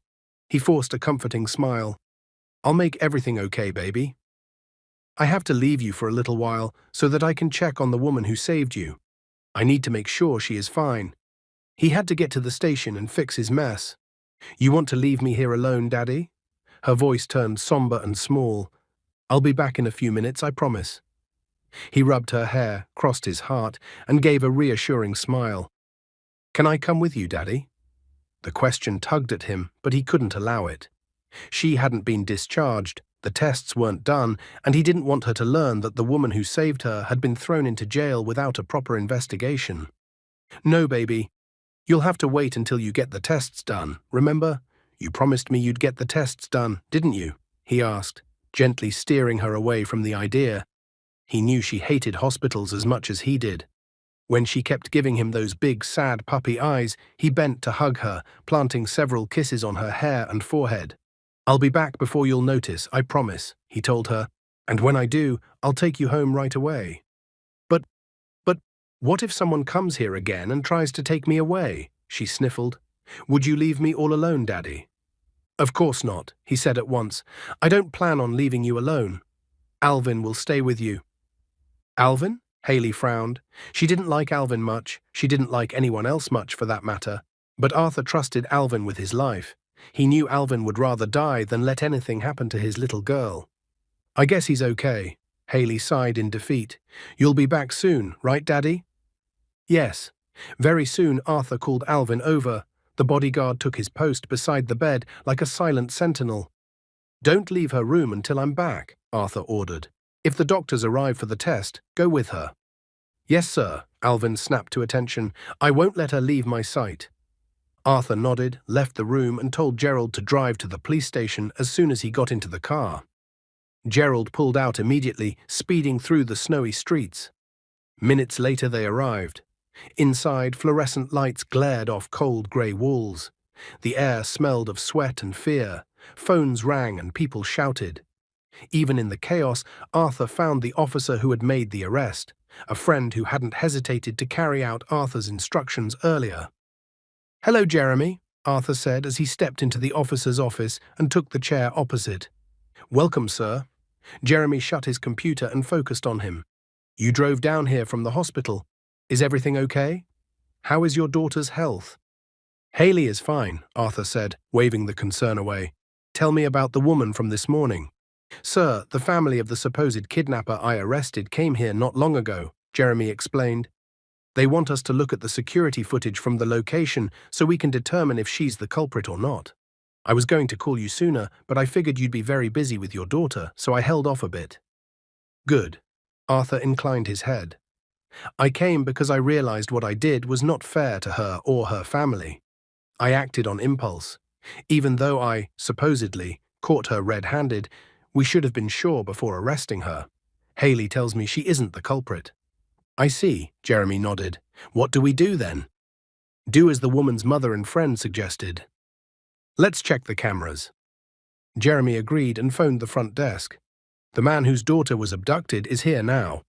He forced a comforting smile. "I'll make everything okay, baby. I have to leave you for a little while so that I can check on the woman who saved you. I need to make sure she is fine." He had to get to the station and fix his mess. "You want to leave me here alone, Daddy?" Her voice turned somber and small. "I'll be back in a few minutes, I promise." He rubbed her hair, crossed his heart, and gave a reassuring smile. "Can I come with you, Daddy?" The question tugged at him, but he couldn't allow it. She hadn't been discharged, the tests weren't done, and he didn't want her to learn that the woman who saved her had been thrown into jail without a proper investigation. "No, baby. You'll have to wait until you get the tests done, remember? You promised me you'd get the tests done, didn't you?" he asked, gently steering her away from the idea. He knew she hated hospitals as much as he did. When she kept giving him those big, sad puppy eyes, he bent to hug her, planting several kisses on her hair and forehead. "I'll be back before you'll notice, I promise," he told her. "And when I do, I'll take you home right away." But, what if someone comes here again and tries to take me away?" she sniffled. "Would you leave me all alone, Daddy?" "Of course not," he said at once. "I don't plan on leaving you alone. Alvin will stay with you." "Alvin?" Haley frowned. She didn't like Alvin much. She didn't like anyone else much, for that matter. But Arthur trusted Alvin with his life. He knew Alvin would rather die than let anything happen to his little girl. "I guess he's okay." Haley sighed in defeat. "You'll be back soon, right, Daddy?" "Yes." Very soon Arthur called Alvin over. The bodyguard took his post beside the bed like a silent sentinel. "Don't leave her room until I'm back," Arthur ordered. "If the doctors arrive for the test, go with her." "Yes, sir," Alvin snapped to attention. "I won't let her leave my sight." Arthur nodded, left the room, and told Gerald to drive to the police station as soon as he got into the car. Gerald pulled out immediately, speeding through the snowy streets. Minutes later they arrived. Inside, fluorescent lights glared off cold grey walls. The air smelled of sweat and fear. Phones rang and people shouted. Even in the chaos, Arthur found the officer who had made the arrest. a friend who hadn't hesitated to carry out Arthur's instructions earlier. "Hello, Jeremy," Arthur said as he stepped into the officer's office and took the chair opposite. "Welcome, sir." Jeremy shut his computer and focused on him. "You drove down here from the hospital. Is everything okay? How is your daughter's health?" "Haley is fine," Arthur said, waving the concern away. "Tell me about the woman from this morning." "Sir, the family of the supposed kidnapper I arrested came here not long ago," Jeremy explained. "They want us to look at the security footage from the location so we can determine if she's the culprit or not. I was going to call you sooner, but I figured you'd be very busy with your daughter, so I held off a bit." "Good." Arthur inclined his head. "I came because I realized what I did was not fair to her or her family. I acted on impulse. Even though I, supposedly, caught her red-handed, we should have been sure before arresting her. Haley tells me she isn't the culprit." "I see," Jeremy nodded. "What do we do then?" "Do as the woman's mother and friend suggested. Let's check the cameras." Jeremy agreed and phoned the front desk. "The man whose daughter was abducted is here now."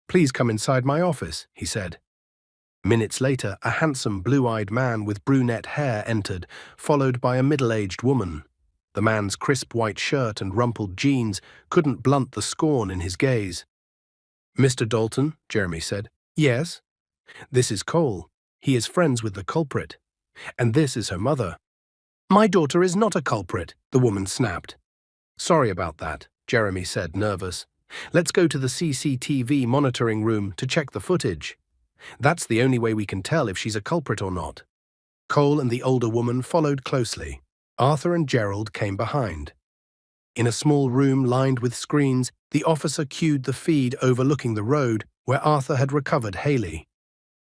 "Please come inside my office," he said. Minutes later, a handsome, blue-eyed man with brunette hair entered, followed by a middle-aged woman. The man's crisp white shirt and rumpled jeans couldn't blunt the scorn in his gaze. "Mr. Dalton," Jeremy said. "Yes?" "This is Cole. He is friends with the culprit. And this is her mother." "My daughter is not a culprit," the woman snapped. "Sorry about that," Jeremy said, nervous. "Let's go to the CCTV monitoring room to check the footage. That's the only way we can tell if she's a culprit or not." Cole and the older woman followed closely. Arthur and Gerald came behind. In a small room lined with screens, the officer cued the feed overlooking the road where Arthur had recovered Haley.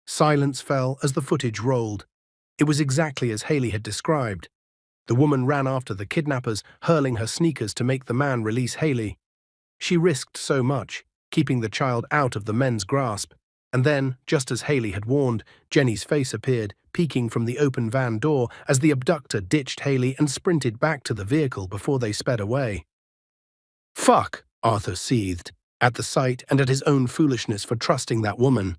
Silence fell as the footage rolled. It was exactly as Haley had described. The woman ran after the kidnappers, hurling her sneakers to make the man release Haley. She risked so much, keeping the child out of the men's grasp. And then, just as Haley had warned, Jenny's face appeared, peeking from the open van door as the abductor ditched Haley and sprinted back to the vehicle before they sped away. "Fuck," Arthur seethed, at the sight and at his own foolishness for trusting that woman.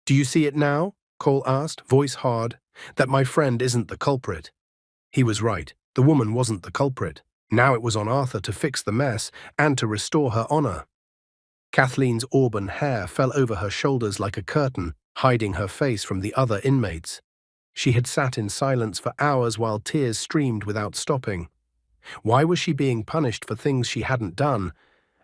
"Do you see it now?" Cole asked, voice hard. "That my friend isn't the culprit." He was right. The woman wasn't the culprit. Now it was on Arthur to fix the mess and to restore her honor. Kathleen's auburn hair fell over her shoulders like a curtain, hiding her face from the other inmates. She had sat in silence for hours while tears streamed without stopping. Why was she being punished for things she hadn't done,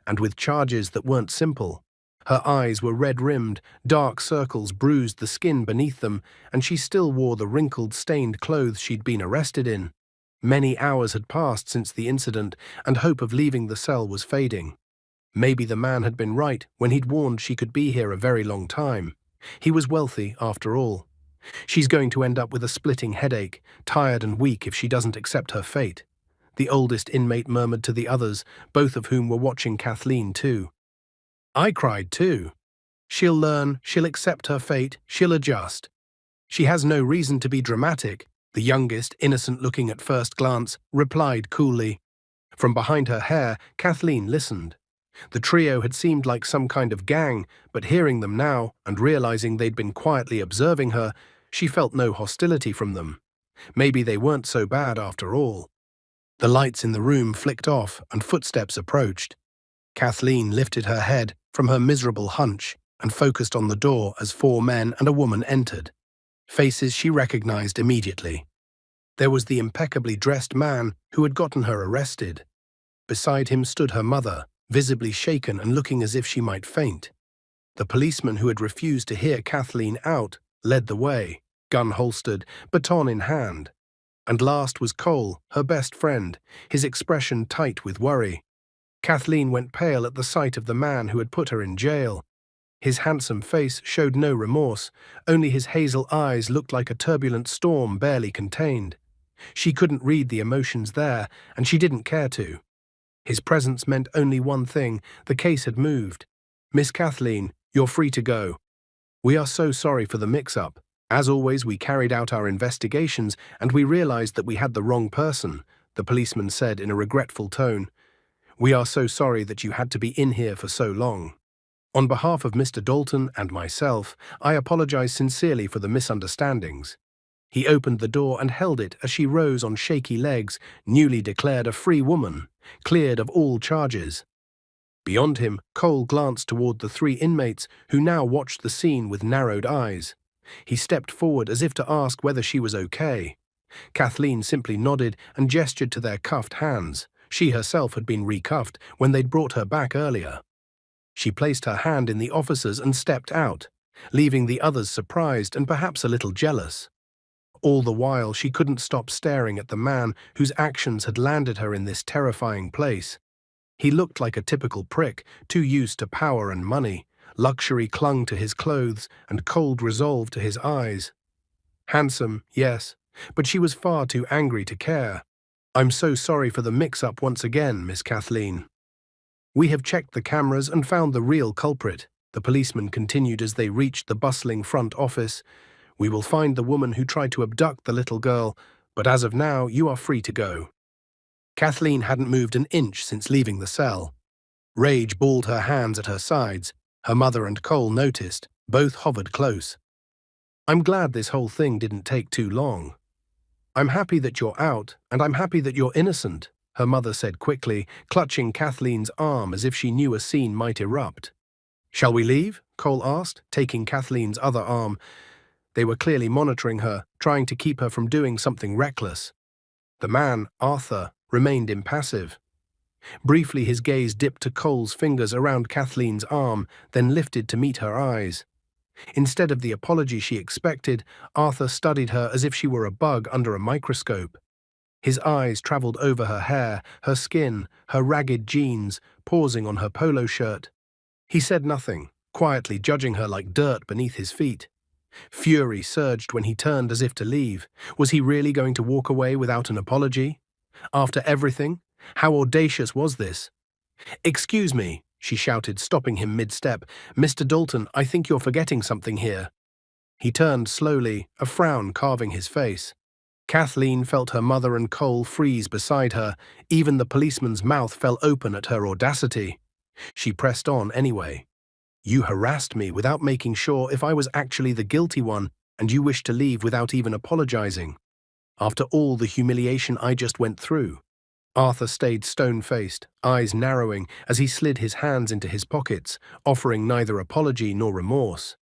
and with charges that weren't simple? Her eyes were red-rimmed, dark circles bruised the skin beneath them, and she still wore the wrinkled, stained clothes she'd been arrested in. Many hours had passed since the incident, and hope of leaving the cell was fading. Maybe the man had been right when he'd warned she could be here a very long time. He was wealthy, after all. She's going to end up with a splitting headache, tired and weak if she doesn't accept her fate. The oldest inmate murmured to the others, both of whom were watching Kathleen too. "I cried too. She'll learn, she'll accept her fate, she'll adjust. She has no reason to be dramatic," the youngest, innocent-looking at first glance, replied coolly. From behind her hair, Kathleen listened. The trio had seemed like some kind of gang, but hearing them now, and realizing they'd been quietly observing her, she felt no hostility from them. Maybe they weren't so bad after all. The lights in the room flicked off, and footsteps approached. Kathleen lifted her head from her miserable hunch and focused on the door as 4 men and a woman entered. Faces she recognized immediately. There was the impeccably dressed man who had gotten her arrested. Beside him stood her mother, visibly shaken and looking as if she might faint. The policeman who had refused to hear Kathleen out led the way, gun holstered, baton in hand. And last was Cole, her best friend, his expression tight with worry. Kathleen went pale at the sight of the man who had put her in jail. His handsome face showed no remorse, only his hazel eyes looked like a turbulent storm barely contained. She couldn't read the emotions there, and she didn't care to. His presence meant only one thing: the case had moved. "Miss Kathleen, you're free to go. We are so sorry for the mix-up. As always, we carried out our investigations and we realized that we had the wrong person," the policeman said in a regretful tone. "We are so sorry that you had to be in here for so long." On behalf of Mr. Dalton and myself, I apologize sincerely for the misunderstandings. He opened the door and held it as she rose on shaky legs, newly declared a free woman, cleared of all charges. Beyond him, Cole glanced toward the three inmates who now watched the scene with narrowed eyes. He stepped forward as if to ask whether she was okay. Kathleen simply nodded and gestured to their cuffed hands. She herself had been recuffed when they'd brought her back earlier. She placed her hand in the officer's and stepped out, leaving the others surprised and perhaps a little jealous. All the while, she couldn't stop staring at the man whose actions had landed her in this terrifying place. He looked like a typical prick, too used to power and money. Luxury clung to his clothes and cold resolve to his eyes. Handsome, yes, but she was far too angry to care. "I'm so sorry for the mix-up once again, Miss Kathleen. We have checked the cameras and found the real culprit," the policeman continued as they reached the bustling front office. "We will find the woman who tried to abduct the little girl, but as of now, you are free to go." Kathleen hadn't moved an inch since leaving the cell. Rage balled her hands at her sides. Her mother and Cole noticed. Both hovered close. "I'm glad this whole thing didn't take too long. I'm happy that you're out, and I'm happy that you're innocent," her mother said quickly, clutching Kathleen's arm as if she knew a scene might erupt. "Shall we leave?" Cole asked, taking Kathleen's other arm. They were clearly monitoring her, trying to keep her from doing something reckless. The man, Arthur, remained impassive. Briefly, his gaze dipped to Cole's fingers around Kathleen's arm, then lifted to meet her eyes. Instead of the apology she expected, Arthur studied her as if she were a bug under a microscope. His eyes traveled over her hair, her skin, her ragged jeans, pausing on her polo shirt. He said nothing, quietly judging her like dirt beneath his feet. Fury surged when he turned as if to leave. Was he really going to walk away without an apology? After everything? How audacious was this? "Excuse me," she shouted, stopping him mid-step. "Mr. Dalton, I think you're forgetting something here." He turned slowly, a frown carving his face. Kathleen felt her mother and Cole freeze beside her. Even the policeman's mouth fell open at her audacity. She pressed on anyway. "You harassed me without making sure if I was actually the guilty one, and you wished to leave without even apologizing. After all the humiliation I just went through." Arthur stayed stone-faced, eyes narrowing as he slid his hands into his pockets, offering neither apology nor remorse.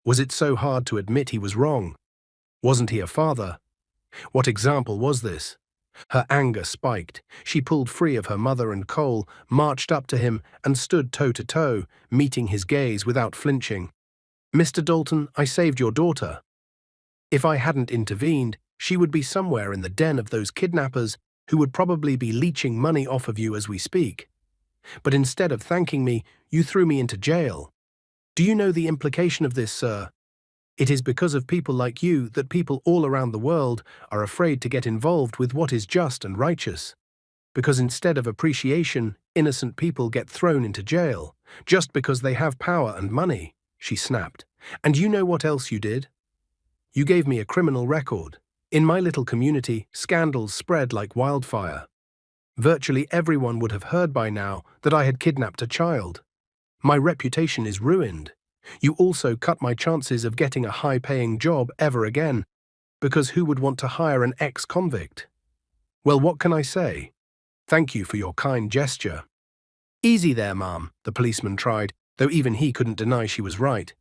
Was it so hard to admit he was wrong? Wasn't he a father? What example was this? Her anger spiked. She pulled free of her mother and Cole, marched up to him, and stood toe-to-toe, meeting his gaze without flinching. "Mr. Dalton, I saved your daughter. If I hadn't intervened, she would be somewhere in the den of those kidnappers who would probably be leeching money off of you as we speak. But instead of thanking me, you threw me into jail. Do you know the implication of this, sir? It is because of people like you that people all around the world are afraid to get involved with what is just and righteous. Because instead of appreciation, innocent people get thrown into jail, just because they have power and money," she snapped. "And you know what else you did? You gave me a criminal record. In my little community, scandals spread like wildfire. Virtually everyone would have heard by now that I had kidnapped a child. My reputation is ruined. You also cut my chances of getting a high-paying job ever again, because who would want to hire an ex-convict? Well, what can I say? Thank you for your kind gesture." "Easy there, ma'am," the policeman tried, though even he couldn't deny she was right.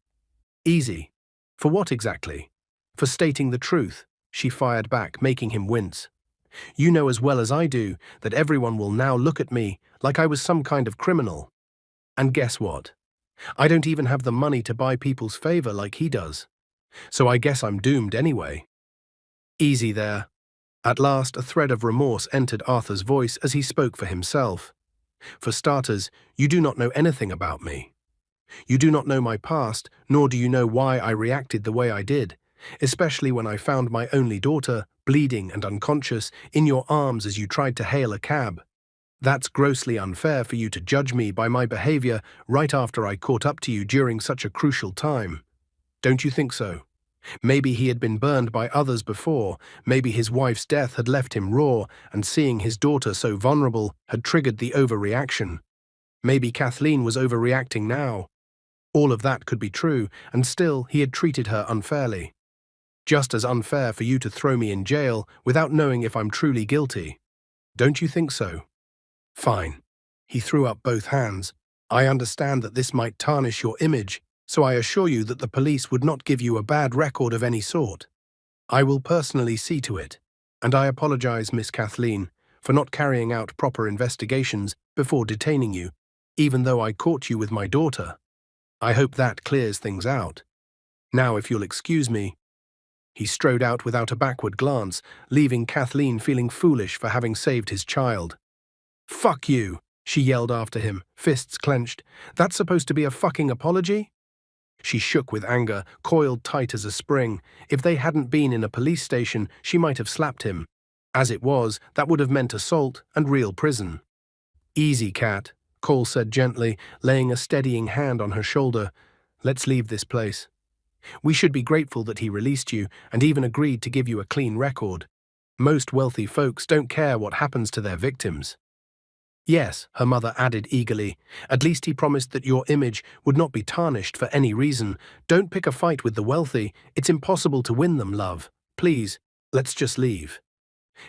"Easy? For what exactly?" "For stating the truth," she fired back, making him wince. "You know as well as I do that everyone will now look at me like I was some kind of criminal. And guess what? I don't even have the money to buy people's favor like he does. So I guess I'm doomed anyway." "Easy there." At last, a thread of remorse entered Arthur's voice as he spoke for himself. "For starters, you do not know anything about me. You do not know my past, nor do you know why I reacted the way I did, especially when I found my only daughter, bleeding and unconscious, in your arms as you tried to hail a cab. That's grossly unfair for you to judge me by my behavior right after I caught up to you during such a crucial time. Don't you think so? Maybe he had been burned by others before, maybe his wife's death had left him raw, and seeing his daughter so vulnerable had triggered the overreaction. Maybe Kathleen was overreacting now. All of that could be true, and still he had treated her unfairly. Just as unfair for you to throw me in jail without knowing if I'm truly guilty. Don't you think so? Fine. He threw up both hands. I understand that this might tarnish your image, so I assure you that the police would not give you a bad record of any sort. I will personally see to it. And I apologize, Miss Kathleen, for not carrying out proper investigations before detaining you, even though I caught you with my daughter. I hope that clears things out. Now, if you'll excuse me. He strode out without a backward glance, leaving Kathleen feeling foolish for having saved his child. Fuck you, she yelled after him, fists clenched. That's supposed to be a fucking apology? She shook with anger, coiled tight as a spring. If they hadn't been in a police station, she might have slapped him. As it was, that would have meant assault and real prison. Easy, Kat, Cole said gently, laying a steadying hand on her shoulder. Let's leave this place. We should be grateful that he released you and even agreed to give you a clean record. Most wealthy folks don't care what happens to their victims. Yes, her mother added eagerly. At least he promised that your image would not be tarnished for any reason. Don't pick a fight with the wealthy. It's impossible to win them, love. Please, let's just leave.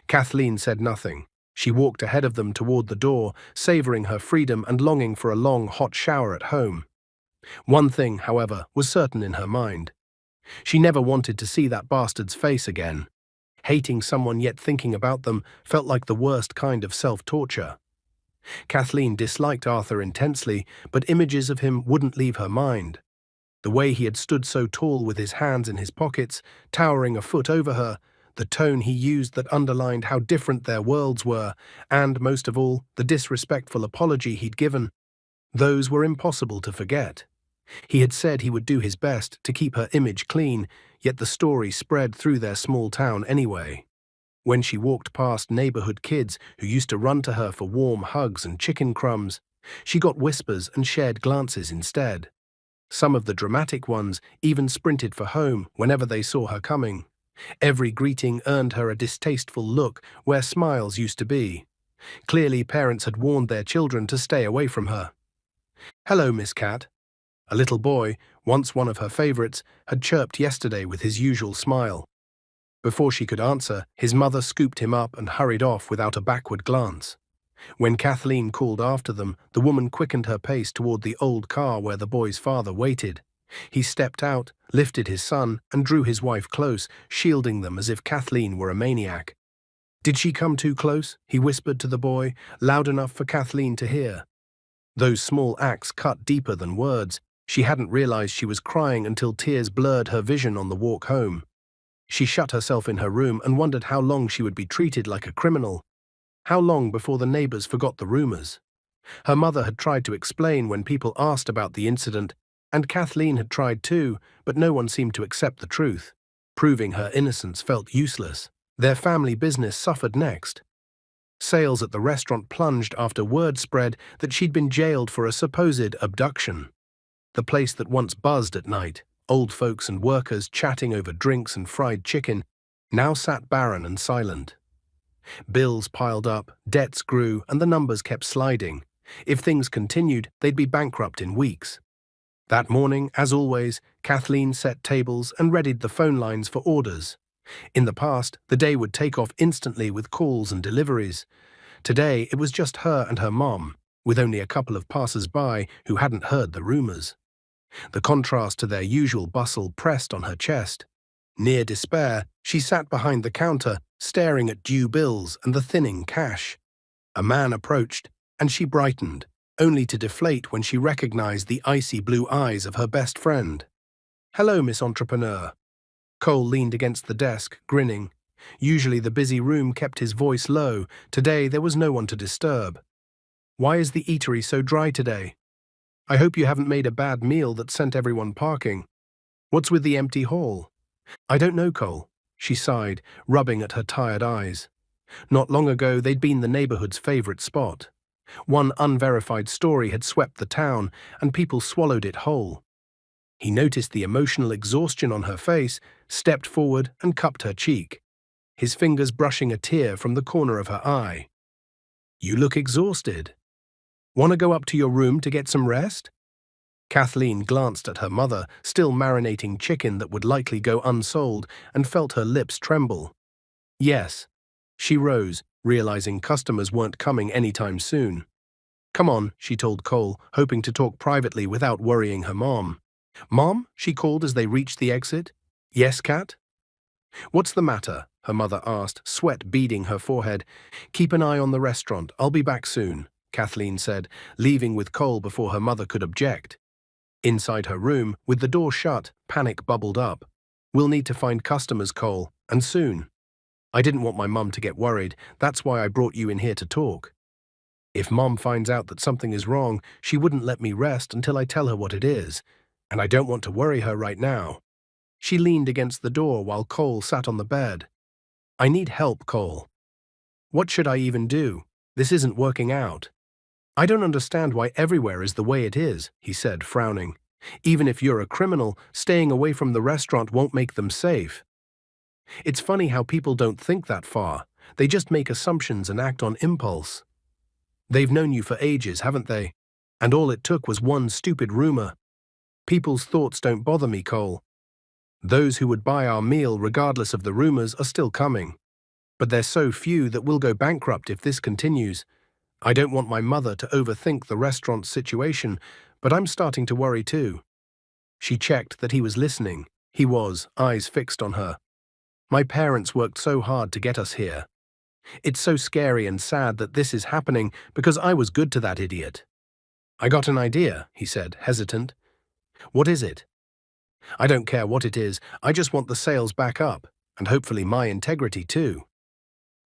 Kathleen said nothing. She walked ahead of them toward the door, savoring her freedom and longing for a long, hot shower at home. One thing, however, was certain in her mind. She never wanted to see that bastard's face again. Hating someone yet thinking about them felt like the worst kind of self-torture. Kathleen disliked Arthur intensely, but images of him wouldn't leave her mind. The way he had stood so tall with his hands in his pockets, towering a foot over her, the tone he used that underlined how different their worlds were, and, most of all, the disrespectful apology he'd given. Those were impossible to forget. He had said he would do his best to keep her image clean, yet the story spread through their small town anyway. When she walked past neighborhood kids who used to run to her for warm hugs and chicken crumbs, she got whispers and shared glances instead. Some of the dramatic ones even sprinted for home whenever they saw her coming. Every greeting earned her a distasteful look where smiles used to be. Clearly, parents had warned their children to stay away from her. Hello, Miss Cat. A little boy, once one of her favorites, had chirped yesterday with his usual smile. Before she could answer, his mother scooped him up and hurried off without a backward glance. When Kathleen called after them, the woman quickened her pace toward the old car where the boy's father waited. He stepped out, lifted his son, and drew his wife close, shielding them as if Kathleen were a maniac. Did she come too close? He whispered to the boy, loud enough for Kathleen to hear. Those small acts cut deeper than words. She hadn't realized she was crying until tears blurred her vision on the walk home. She shut herself in her room and wondered how long she would be treated like a criminal. How long before the neighbors forgot the rumors? Her mother had tried to explain when people asked about the incident, and Kathleen had tried too, but no one seemed to accept the truth. Proving her innocence felt useless. Their family business suffered next. Sales at the restaurant plunged after word spread that she'd been jailed for a supposed abduction. The place that once buzzed at night, old folks and workers chatting over drinks and fried chicken, now sat barren and silent. Bills piled up, debts grew, and the numbers kept sliding. If things continued, they'd be bankrupt in weeks. That morning, as always, Kathleen set tables and readied the phone lines for orders. In the past, the day would take off instantly with calls and deliveries. Today, it was just her and her mom, with only a couple of passers-by who hadn't heard the rumors. The contrast to their usual bustle pressed on her chest. Near despair, she sat behind the counter, staring at due bills and the thinning cash. A man approached, and she brightened, only to deflate when she recognized the icy blue eyes of her best friend. "Hello, Miss Entrepreneur." Cole leaned against the desk, grinning. Usually the busy room kept his voice low. Today there was no one to disturb. "Why is the eatery so dry today? I hope you haven't made a bad meal that sent everyone parking. What's with the empty hall?" "I don't know, Cole," she sighed, rubbing at her tired eyes. Not long ago they'd been the neighborhood's favorite spot. One unverified story had swept the town, and people swallowed it whole. He noticed the emotional exhaustion on her face, stepped forward and cupped her cheek, his fingers brushing a tear from the corner of her eye. "You look exhausted. Want to go up to your room to get some rest?" Kathleen glanced at her mother, still marinating chicken that would likely go unsold, and felt her lips tremble. Yes. She rose, realizing customers weren't coming anytime soon. Come on, she told Cole, hoping to talk privately without worrying her mom. Mom? She called as they reached the exit. Yes, Kat? What's the matter? Her mother asked, sweat beading her forehead. Keep an eye on the restaurant. I'll be back soon, Kathleen said, leaving with Cole before her mother could object. Inside her room, with the door shut, panic bubbled up. We'll need to find customers, Cole, and soon. I didn't want my mum to get worried. That's why I brought you in here to talk. If Mom finds out that something is wrong, she wouldn't let me rest until I tell her what it is, and I don't want to worry her right now. She leaned against the door while Cole sat on the bed. I need help, Cole. What should I even do? This isn't working out. I don't understand why everywhere is the way it is, he said, frowning. Even if you're a criminal, staying away from the restaurant won't make them safe. It's funny how people don't think that far. They just make assumptions and act on impulse. They've known you for ages, haven't they? And all it took was one stupid rumor. People's thoughts don't bother me, Cole. Those who would buy our meal regardless of the rumors are still coming. But they're so few that we'll go bankrupt if this continues. I don't want my mother to overthink the restaurant's situation, but I'm starting to worry too. She checked that he was listening. He was, eyes fixed on her. My parents worked so hard to get us here. It's so scary and sad that this is happening because I was good to that idiot. I got an idea, he said, hesitant. What is it? I don't care what it is, I just want the sales back up, and hopefully my integrity too.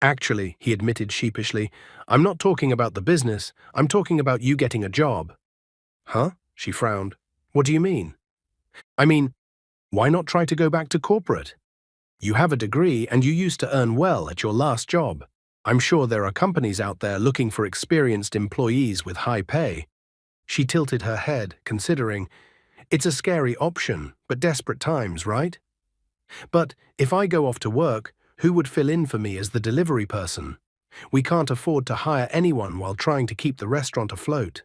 Actually, he admitted sheepishly, I'm not talking about the business, I'm talking about you getting a job. Huh? She frowned. What do you mean? I mean, why not try to go back to corporate? You have a degree and you used to earn well at your last job. I'm sure there are companies out there looking for experienced employees with high pay. She tilted her head, considering. It's a scary option, but desperate times, right? But if I go off to work, who would fill in for me as the delivery person? We can't afford to hire anyone while trying to keep the restaurant afloat.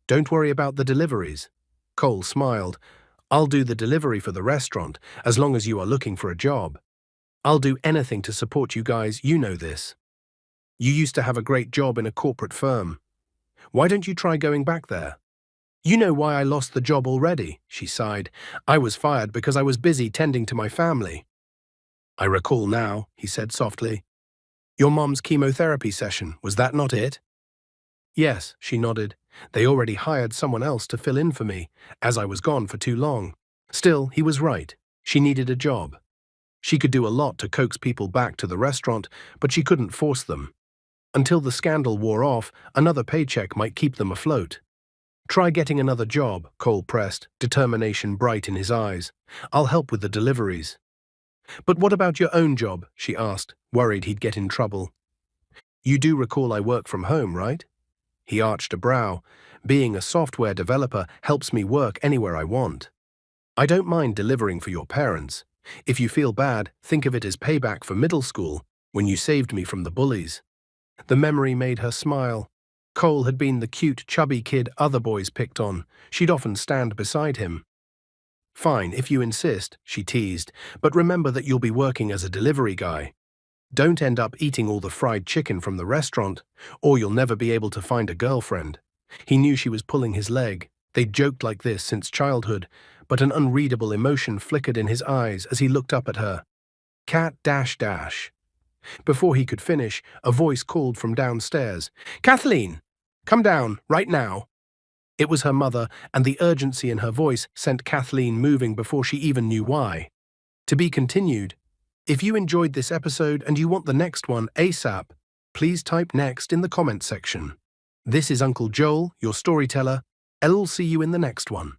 Don't worry about the deliveries. Cole smiled. I'll do the delivery for the restaurant, as long as you are looking for a job. I'll do anything to support you guys, you know this. You used to have a great job in a corporate firm. Why don't you try going back there? You know why I lost the job already, she sighed. I was fired because I was busy tending to my family. I recall now, he said softly. Your mom's chemotherapy session, was that not it? Yes, she nodded. They already hired someone else to fill in for me, as I was gone for too long. Still, he was right. She needed a job. She could do a lot to coax people back to the restaurant, but she couldn't force them. Until the scandal wore off, another paycheck might keep them afloat. Try getting another job, Cole pressed, determination bright in his eyes. I'll help with the deliveries. But what about your own job? She asked, worried he'd get in trouble. You do recall I work from home, right? He arched a brow. Being a software developer helps me work anywhere I want. I don't mind delivering for your parents. If you feel bad, think of it as payback for middle school, when you saved me from the bullies. The memory made her smile. Cole had been the cute, chubby kid other boys picked on. She'd often stand beside him. Fine, if you insist, she teased, but remember that you'll be working as a delivery guy. Don't end up eating all the fried chicken from the restaurant, or you'll never be able to find a girlfriend. He knew she was pulling his leg. They'd joked like this since childhood, but an unreadable emotion flickered in his eyes as he looked up at her. Cat dash dash. Before he could finish, a voice called from downstairs. Kathleen, come down, right now. It was her mother, and the urgency in her voice sent Kathleen moving before she even knew why. To be continued. If you enjoyed this episode and you want the next one ASAP, please type next in the comment section. This is Uncle Joel, your storyteller. I'll see you in the next one.